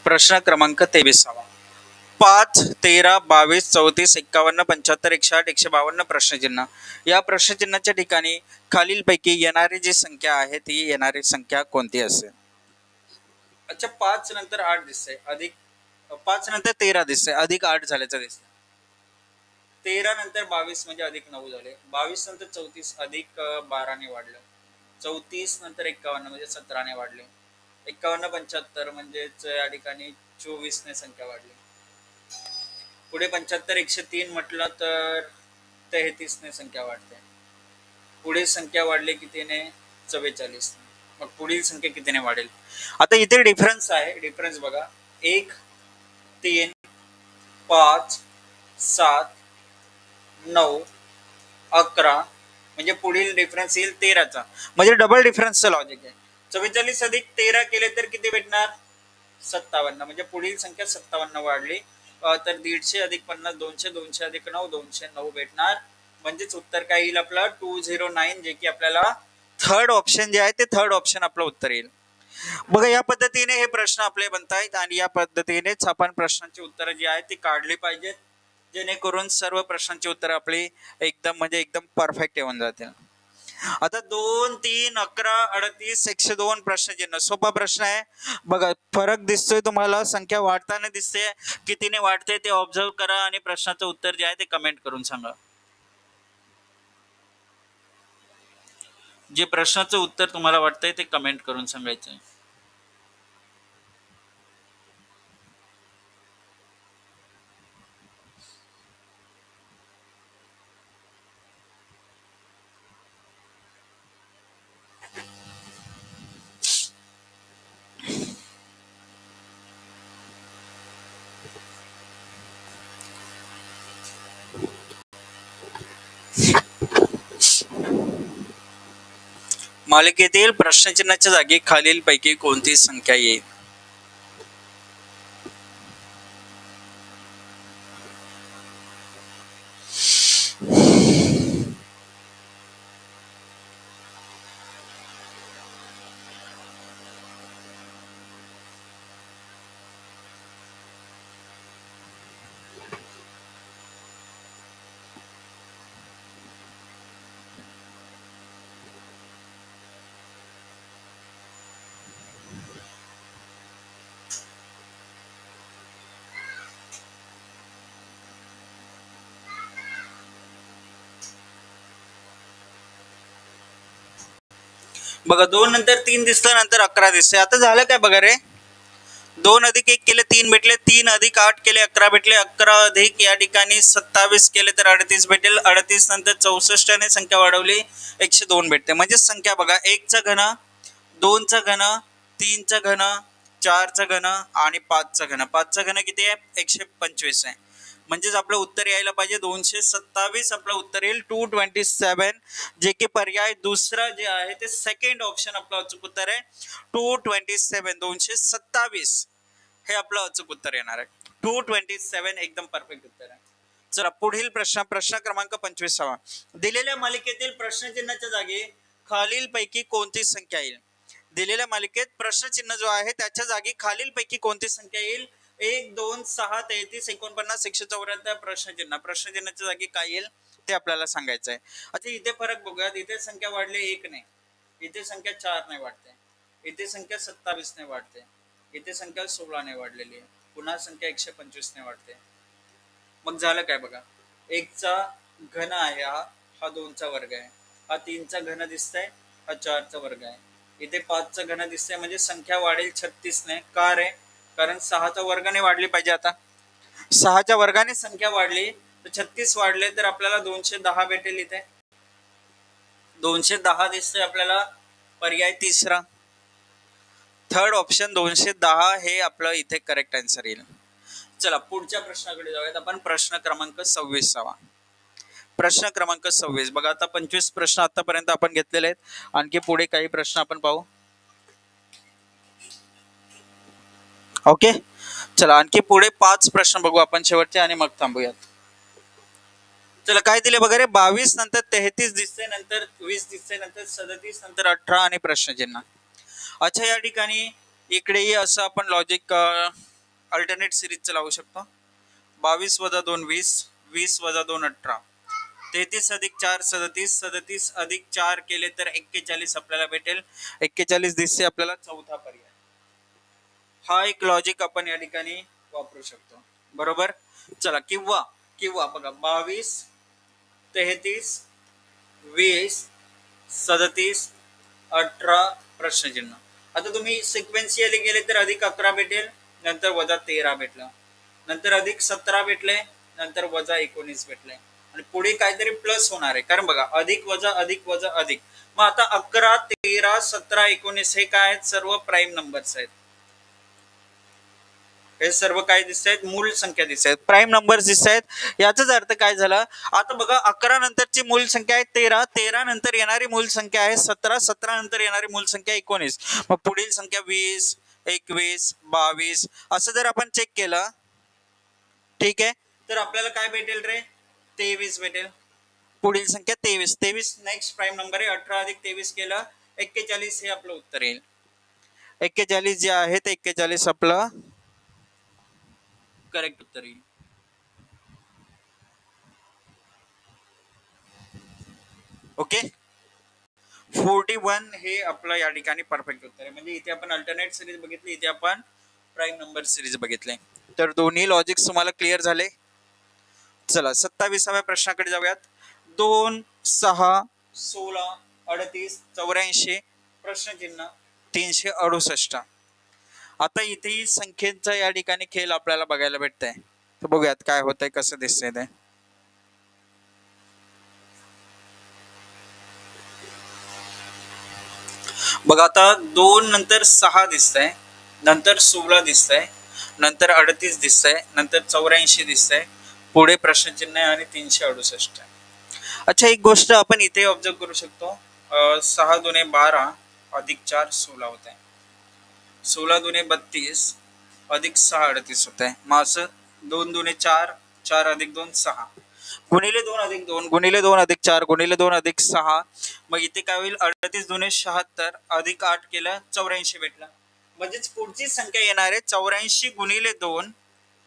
प्रश्न क्रमांक 23. 5, 13, 22, 34, 51, 75, 160, 152 प्रश्नचिन्ह. या प्रश्नचिन्हाच्या ठिकाणी खालीलपैकी येणारी जी संख्या आहे ती येणारी संख्या कोणती असेल? अच्छा, 5 नंतर 8 दिसतंय, अधिक 5 नंतर 13 दिसतंय, अधिक 8 झाल्याचं दिसतंय. 13 नंतर 22 म्हणजे अधिक 9 झाले. 22 नंतर 34 अधिक 12 ने वाढलं. 34 नंतर 51 म्हणजे 17 ने वाढले. 51 75 म्हणजेच या ठिकाणी 24 ने संख्या वाढली. पुढे 75 103 म्हटलं तर 33 ने संख्या वाढते. पुढे संख्या वाढली कितीने? 44. मग पुढील संख्या कितीने वाढेल? आता इथे डिफरन्स आहे. डिफरन्स बघा. 1, 3, 5, 7, 9, 11 म्हणजे पुढील डिफरन्स येईल 13चा. म्हणजे डबल डिफरन्सचं लॉजिक आहे. 44 अधिक 13 केले तर किती भेटणार? 57. म्हणजे पुढील संख्या 57 वाढली. तर 150 अधिक 50 200, 200 अधिक 9 209 भेटणार. म्हणजेच उत्तर काय येईल आपलं? 209, जे की आपल्याला थर्ड ऑप्शन जे आहे ते थर्ड ऑप्शन आपलं उत्तर येईल. बघा या पद्धतीने हे प्रश्न आपले बनतायत आणि या पद्धतीनेच आपण प्रश्नांची उत्तरं जी आहेत ती काढली पाहिजेत, जेणेकरून सर्व प्रश्नांची उत्तरं आपली एकदम म्हणजे एकदम परफेक्ट येऊन जातील. आता 2, 3, 11, 38, 102 प्रश्नचिन्ह. सोपा प्रश्न आहे बघा. फरक दिसतोय तुम्हाला, संख्या वाढताना दिसते, कितीने वाढते ते ऑब्झर्व करा आणि प्रश्नाचं उत्तर जे आहे ते कमेंट करून सांगा. जे प्रश्नाचं उत्तर तुम्हाला वाटतंय ते कमेंट करून सांगायचं. मालिकेतील प्रश्नचिन्हाच्या जागी खालीलपैकी कोणती संख्या येईल? बघा 2 नंतर 3 दिसलं, नंतर 11 दिसते. आता झालं काय बघा रे, 2 अधिक 1 केले 3 भेटले, 3 अधिक 8 केले 11 भेटले, 11 अधिक या ठिकाणी 27 केले तर 38 भेटेल, 38 नंतर 64 ने संख्या वाढवली 102 भेटते. म्हणजे संख्या बघा 1 चा घन, 2 चा घन, 3 चा घन, 4 चा घन आणि 5 चा घन. 5 चा घन किती आहे? 125 आहे. म्हणजेच आपलं उत्तर यायला पाहिजे 227. आपलं उत्तर येईल 227, जे की पर्याय दुसरा जे आहे ते सेकंड ऑप्शन आपलं अचूक उत्तर आहे 227. 227 हे आपलं अचूक उत्तर येणार आहे. 227 एकदम परफेक्ट उत्तर आहे. चला पुढील प्रश्न, प्रश्न क्रमांक 25. दिलेल्या मालिकेतील प्रश्नचिन्हाच्या जागी खालीलपैकी कोणती संख्या येईल? दिलेल्या मालिकेत प्रश्नचिन्ह जो आहे त्याच्या जागी खालीलपैकी कोणती संख्या येईल? 1, 2, 6, 33, 49, 174 प्रश्नचिन्ह. प्रश्नचिन्हाच्या जागी काय येईल ते आपल्याला सांगायचं आहे. अच्छा इथे फरक बघूयात. इथे संख्या वाढली 1 ने, इथे संख्या 4 ने वाढते, इथे संख्या 27 ने वाढते, इथे संख्या 16 ने वाढलेली आहे, पुन्हा संख्या 125 ने वाढते. मग झालं काय बघा, 1 चा घन आहे हा 2 चा वर्ग आहे, हा 3 चा घन दिसतंय, हा 4 चा वर्ग आहे, इथे 5 चा घन दिसतंय. म्हणजे संख्या वाढेल 36 ने. का रे? कारण 6 चा वर्गाने वाढली पाहिजे. आता 6 च्या वर्गाने संख्या वाढली तर 36 वाढले तर आपल्याला 210 भेटेल. इथे 210 दिसतंय आपल्याला, पर्याय तिसरा, थर्ड ऑप्शन 210 हे आपलं इथे करेक्ट आन्सर येईल. चला पुढच्या प्रश्नाकडे जाऊयात आपण. प्रश्न क्रमांक 26. प्रश्न क्रमांक 26 बघा. आता 25 प्रश्न आतापर्यंत आपण घेतलेले आहेत. आणखी पुढे काही प्रश्न आपण पाहू. ओके चला आणखी पुढे 5 प्रश्न बघू आपण शेवटचे आणि मग थांबूयात. चला काय दिले बघा रे, 22 नंतर 33 दिसते, नंतर 20 दिसते, नंतर 37, नंतर 18 आणि प्रश्नचिन्ह. अच्छा या ठिकाणी इकडेही असं आपण लॉजिक अल्टरनेट सिरीजचं लावू शकतो. 22 वजा 2 20, 20 वजा 2 18, 33 अधिक 4 37, 37 अधिक 4 केले तर 41 आपल्याला भेटेल. 41 दिसते आपल्याला, चौथा पर्याय. हा एक लॉजिक आपण या ठिकाणी वापरू शकतो. बरोबर. चला किंवा किंवा बघा 22 33 20 37 18 प्रश्नचिन्ह. आता तुम्ही सिक्वेन्शियली गेले तर अधिक 11 भेटेल, नंतर वजा 13 भेटलं, नंतर अधिक 17 भेटले, नंतर वजा 19 भेटले आणि पुढे काहीतरी प्लस होणार आहे. कारण बघा अधिक वजा अधिक वजा अधिक. मग आता 11 13 17 19 हे काय आहेत? सर्व प्राईम नंबर्स आहेत. हे सर्व काय दिसत आहेत? मूळ संख्या दिसत आहेत, प्राईम नंबर्स दिसत आहेत. याचाच अर्थ काय झाला? आता बघा 11 नंतरची मूळ संख्या आहे 13, 13 नंतर येणारी मूळ संख्या आहे 17, 17 नंतर येणारी मूळ संख्या 19. मग पुढील संख्या 20 21 22 असं जर आपण चेक केलं, ठीक आहे, तर आपल्याला काय भेटेल रे? 23 भेटेल. पुढील संख्या 23, 23 नेक्स्ट प्राईम नंबर आहे. 18 अधिक 23 केलं 41 हे आपलं उत्तर येईल. 41 जे आहे ते 41 आपलं करेक्ट उत्तर येईल. ओके 41 हे आपलं या ठिकाणी परफेक्ट उत्तर आहे. म्हणजे इथे आपण अल्टरनेट सिरीज बघितली, इथे आपण प्राईम नंबर सिरीज बघितले. तर दोन्ही लॉजिक्स तुम्हाला क्लिअर झाले. चला 27व्या प्रश्नाकडे जाऊयात. 2 6 16 38 84 प्रश्नचिन्ह 368. आता इथेही संख्येचा या ठिकाणी खेळ आपल्याला बघायला भेटतंय. तर बघूयात काय होतंय, कसं दिसतंय ते. बघा आता 2 नंतर 6 दिसतंय, नंतर 16 दिसतंय, नंतर 38 दिसतंय, नंतर 84 दिसतंय, पुढे प्रश्नचिन्ह आहे आणि 368. अच्छा एक गोष्ट आपण इथे ऑब्झर्व करू शकतो, 6 दुने 12 अधिक 4 16 होत आहे, 16 दुने 32 अधिक 6 38 होत आहे. मग असं 2 दुने 4, 4 अधिक 2 6, गुणिले 2 अधिक 2, गुणिले 2 अधिक 4, गुणिले 2 अधिक 6. मग इथे काय होईल? 38 दुने 76 अधिक 8 केलं 84 भेटला. म्हणजेच पुढची संख्या येणार आहे 84 गुणिले 2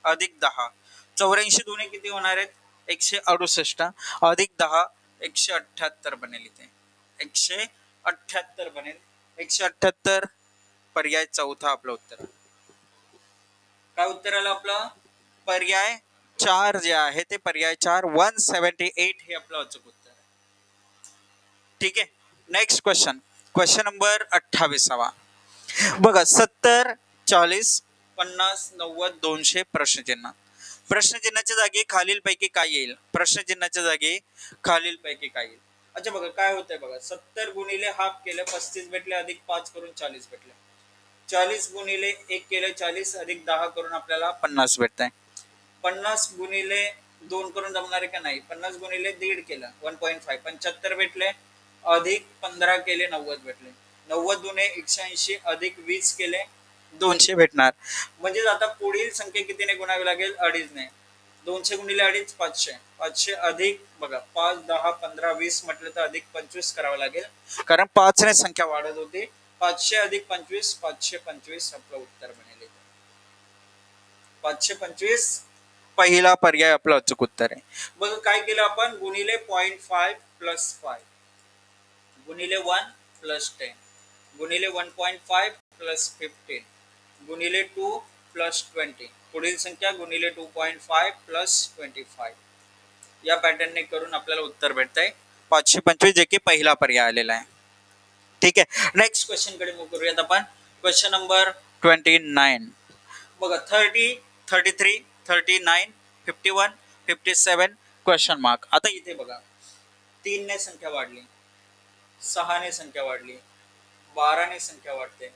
अधिक 10. 84 दुने किती होणार आहेत? 168 अधिक 10 178 बनेल. इथे 178 बनेल. 178 पर्याय चौथा आपलं उत्तर. काय उत्तर आलं आपलं? पर्याय 4 जे आहे ते पर्याय 4 178 हे आपलं अचूक उत्तर आहे. ठीक आहे नेक्स्ट क्वेश्चन. Question number 28. बघा 70, 40, 50, 90, 200 प्रश्नचिन्ह. प्रश्नचिन्हाच्या जागी खालीलपैकी काय येईल? प्रश्नचिन्हाच्या जागी खालीलपैकी काय येईल? अच्छा बघा काय होतंय बघा, 70 गुणिले हाफ केलं 35 भेटले, अधिक 5 करून 40 भेटले. 40 गुणिले 1 केलं 40, अधिक 10 करून आपल्याला 50 भेटतंय. 50 गुणिले 2 करून जमणार आहे का नाही? 50 गुणिले 1.5 केलं 1.5, 75 भेटले, अधिक 15 केले 90 भेटले. 90 दुने 180, अधिक 20 केले 200 भेटणार. म्हणजे आता पुढील संख्या कितीने गुणावी लागेल? 2.5 ने. 200 गुणिले 2.5 500, 500 अधिक बघा 5, 10, 15, 20 म्हटलं तर अधिक 25 करावं लागेल, कारण 5 ने संख्या वाढत होती. 500 अधिक 25, 525 आपलं उत्तर बनेल. 525 पहिला पर्याय आपलं अचूक उत्तर आहे. बघा काय केलं आपण, गुणिले 0.5 प्लस 5, गुणिले 1 प्लस 10, गुणिले 1.5 प्लस 15, गुणिले 2 प्लस 20, पुढील संख्या गुणिले 2.5 प्लस 25. या पॅटर्नने करून आपल्याला उत्तर भेटतंय 525, जे की पहिला पर्याय आलेला आहे. ठीक आहे, नेक्स्ट क्वेश्चन कडे मूव करूयात आपण. Question number 29. बघा 30, 33, 39, 51, 57 क्वेश्चन मार्क. आता इथे बघा 3 ने संख्या वाढली, 6 ने संख्या वाढली, 12 ने संख्या वाढते,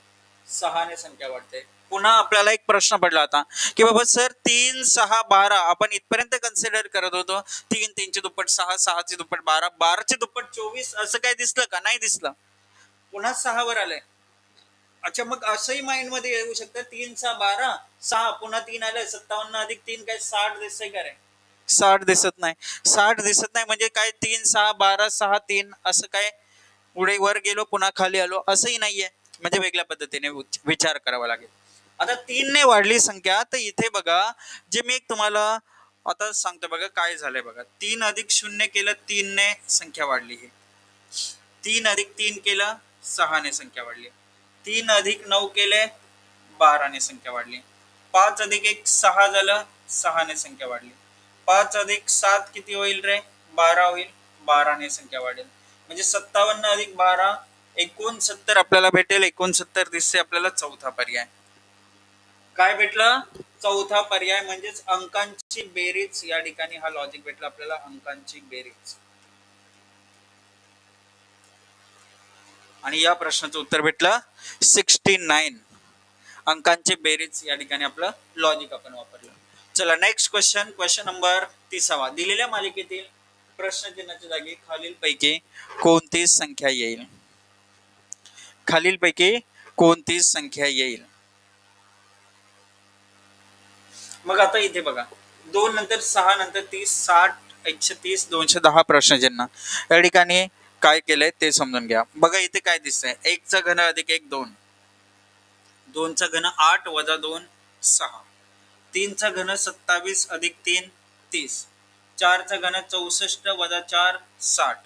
6 ने संख्या वाढते. पुन्हा आपल्याला एक प्रश्न पडला होता की बाबा सर 3, 6, 12 आपण इथपर्यंत कन्सिडर करत होतो. 3, 3 ची दुप्पट 6, 6 ची दुप्पट 12, 12 ची दुप्पट 24, असं काय दिसलं का? नाही दिसलं. पुन्हा 6 वर आलंय. अच्छा मग असंही माइंड मध्ये येऊ शकतं, 3, 6, 12, 6 पुन्हा 3 आलंय, 57 अधिक 3 काय 60 दिसतंय का रे? 60 दिसत नाही. 60 दिसत नाही म्हणजे काय? 3, 6, 12, 6, 3 असं काय पुढे वर गेलो पुन्हा खाली आलो असंही नाहीये. म्हणजे वेगळ्या पद्धतीने विचार करावा लागेल. आता 3 ने वाढली संख्या, तर इथे बघा जे मी तुम्हाला आता सांगतो बघा काय झालंय बघा. 3 अधिक 0 केलं 3 ने संख्या वाढली. हे 3 अधिक 3 केलं 6 ने संख्या वाढली. 3 अधिक 9 केले 12 ने संख्या वाढली. 5 अधिक 1 6 झालं, 6 ने संख्या वाढली. 5 अधिक 7 किती होईल रे? 12 होईल, 12 ने संख्या वाढेल. म्हणजे 57 अधिक 12 69 आपल्याला भेटेल. 69 दिसते आपल्याला चौथा पर्याय. काय भेटलं? चौथा पर्याय म्हणजेच अंकांची बेरीज. या ठिकाणी हा लॉजिक भेटला आपल्याला, अंकांची बेरीज. आणि या प्रश्नाचं उत्तर भेटलं 69. अंकांची बेरीज या ठिकाणी आपलं लॉजिक आपण वापरलं. चला नेक्स्ट क्वेश्चन. Question number 30. दिलेल्या मालिकेतील प्रश्नचिन्हाच्या जागी खालीलपैकी कोणती संख्या येईल? खालीलपैकी कोणती संख्या येईल? मग आता इथे बघा 2 नंतर 6 नंतर 30, 60, 130, 210 प्रश्नचिन्ह. या ठिकाणी काय केलंय ते समजून घ्या. बघा इथे काय दिसतंय, 1 चा घन अधिक 1 2, 2 चा घन 8 वजा 2 6, 3 चा घन 27 अधिक 3 30, 4 चा घन 64 वजा 4 60,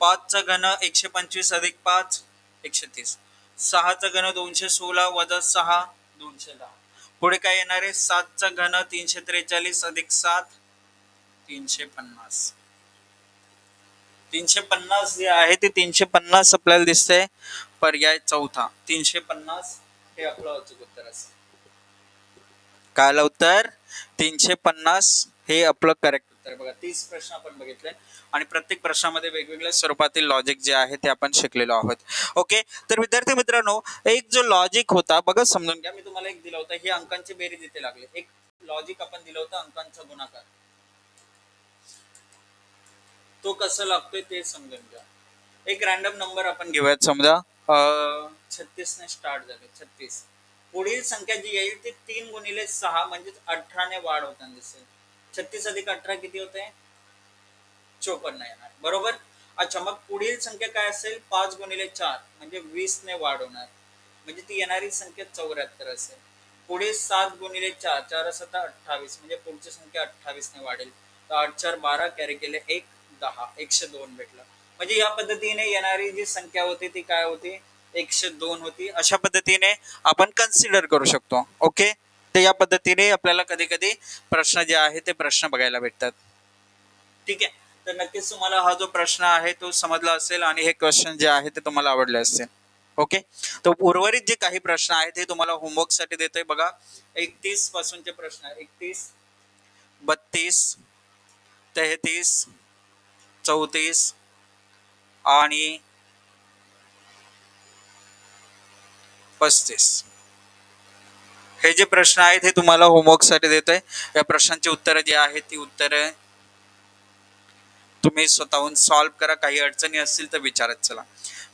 5 चा घन 125 अधिक 5 130, 6 चा घन 216 वजा 6 210. पुढे काय येणार आहे? 7 चा घन 343 अधिक 7 350. 350 जे आहे ते 350 आपल्याला दिसतंय पर्याय चौथा. 350 हे आपलं अचूक उत्तर असेल. काय आलं उत्तर? 350 हे आपलं करेक्ट उत्तर. बघा 30 प्रश्न आपण बघितले आणि प्रत्येक प्रश्नामध्ये वेगवेगळ्या स्वरूपातील लॉजिक जे आहे ते आपण शिकलेलो आहोत. ओके, तर विद्यार्थी मित्रांनो एक जो लॉजिक होता बघा समजून घ्या. मी तुम्हाला एक दिला होता, ही अंकांची बेरीज इथे लागली. एक लॉजिक आपण दिलं होतं अंकांचा गुणाकार, तो कसं लागतोय ते समजून घ्या. एक रॅन्डम नंबर आपण घेऊयात. समजा 36 ने स्टार्ट झाले. 36 पुढील संख्या जी येईल ती 3 गुणिले 6 म्हणजे 18 ने वाढ होताना दिसेल. 36 अधिक 18 किती होते? 54 येणार, बरोबर. अच्छा मग पुढील संख्या काय असेल? 5 गुणिले 4 म्हणजे 20 ने वाढ होणार, म्हणजे ती येणारी संख्या 74 असेल. पुढे 7 गुणिले 4 4 7 28 म्हणजे पुढची संख्या 28 ने वाढेल. तर 8 4 12 कॅरी केले 1 10 102 भेटला. म्हणजे या पद्धतीने येणारी जी संख्या होती ती काय होती? 102 होती. अशा पद्धतीने आपण कन्सिडर करू शकतो. ओके, तर या पद्धतीने आपल्याला कधी कधी प्रश्न जे आहे ते प्रश्न बघायला भेटतात. ठीक आहे, तर नक्कीच तुम्हाला हा जो प्रश्न आहे तो समजला असेल आणि हे क्वेश्चन जे आहे ते तुम्हाला आवडले असेल. ओके, तो उर्वरित जे काही प्रश्न आहेत ते तुम्हाला होमवर्क साठी देतोय बघा. 31 पासूनचे प्रश्न आहे. 31, 32, 33, 34 आणि 35. हे जे प्रश्न आहेत हे तुम्हाला होमवर्क साठी देतोय. या प्रश्नांची उत्तरं जी आहेत ती उत्तरं तुम्ही स्वतःहून सॉल्व्ह करा. काही अडचणी असतील तर विचारत चला.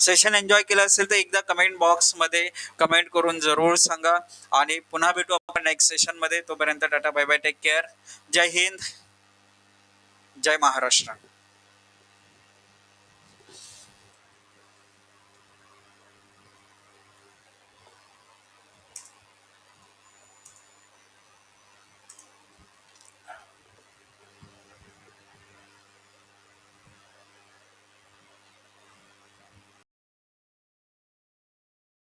सेशन एन्जॉय केलं असेल तर एकदा कमेंट बॉक्स मध्ये कमेंट करून जरूर सांगा. आणि पुन्हा भेटू आपण नेक्स्ट सेशन मध्ये. तोपर्यंत tata, bye bye, take care. जय हिंद, जय महाराष्ट्र.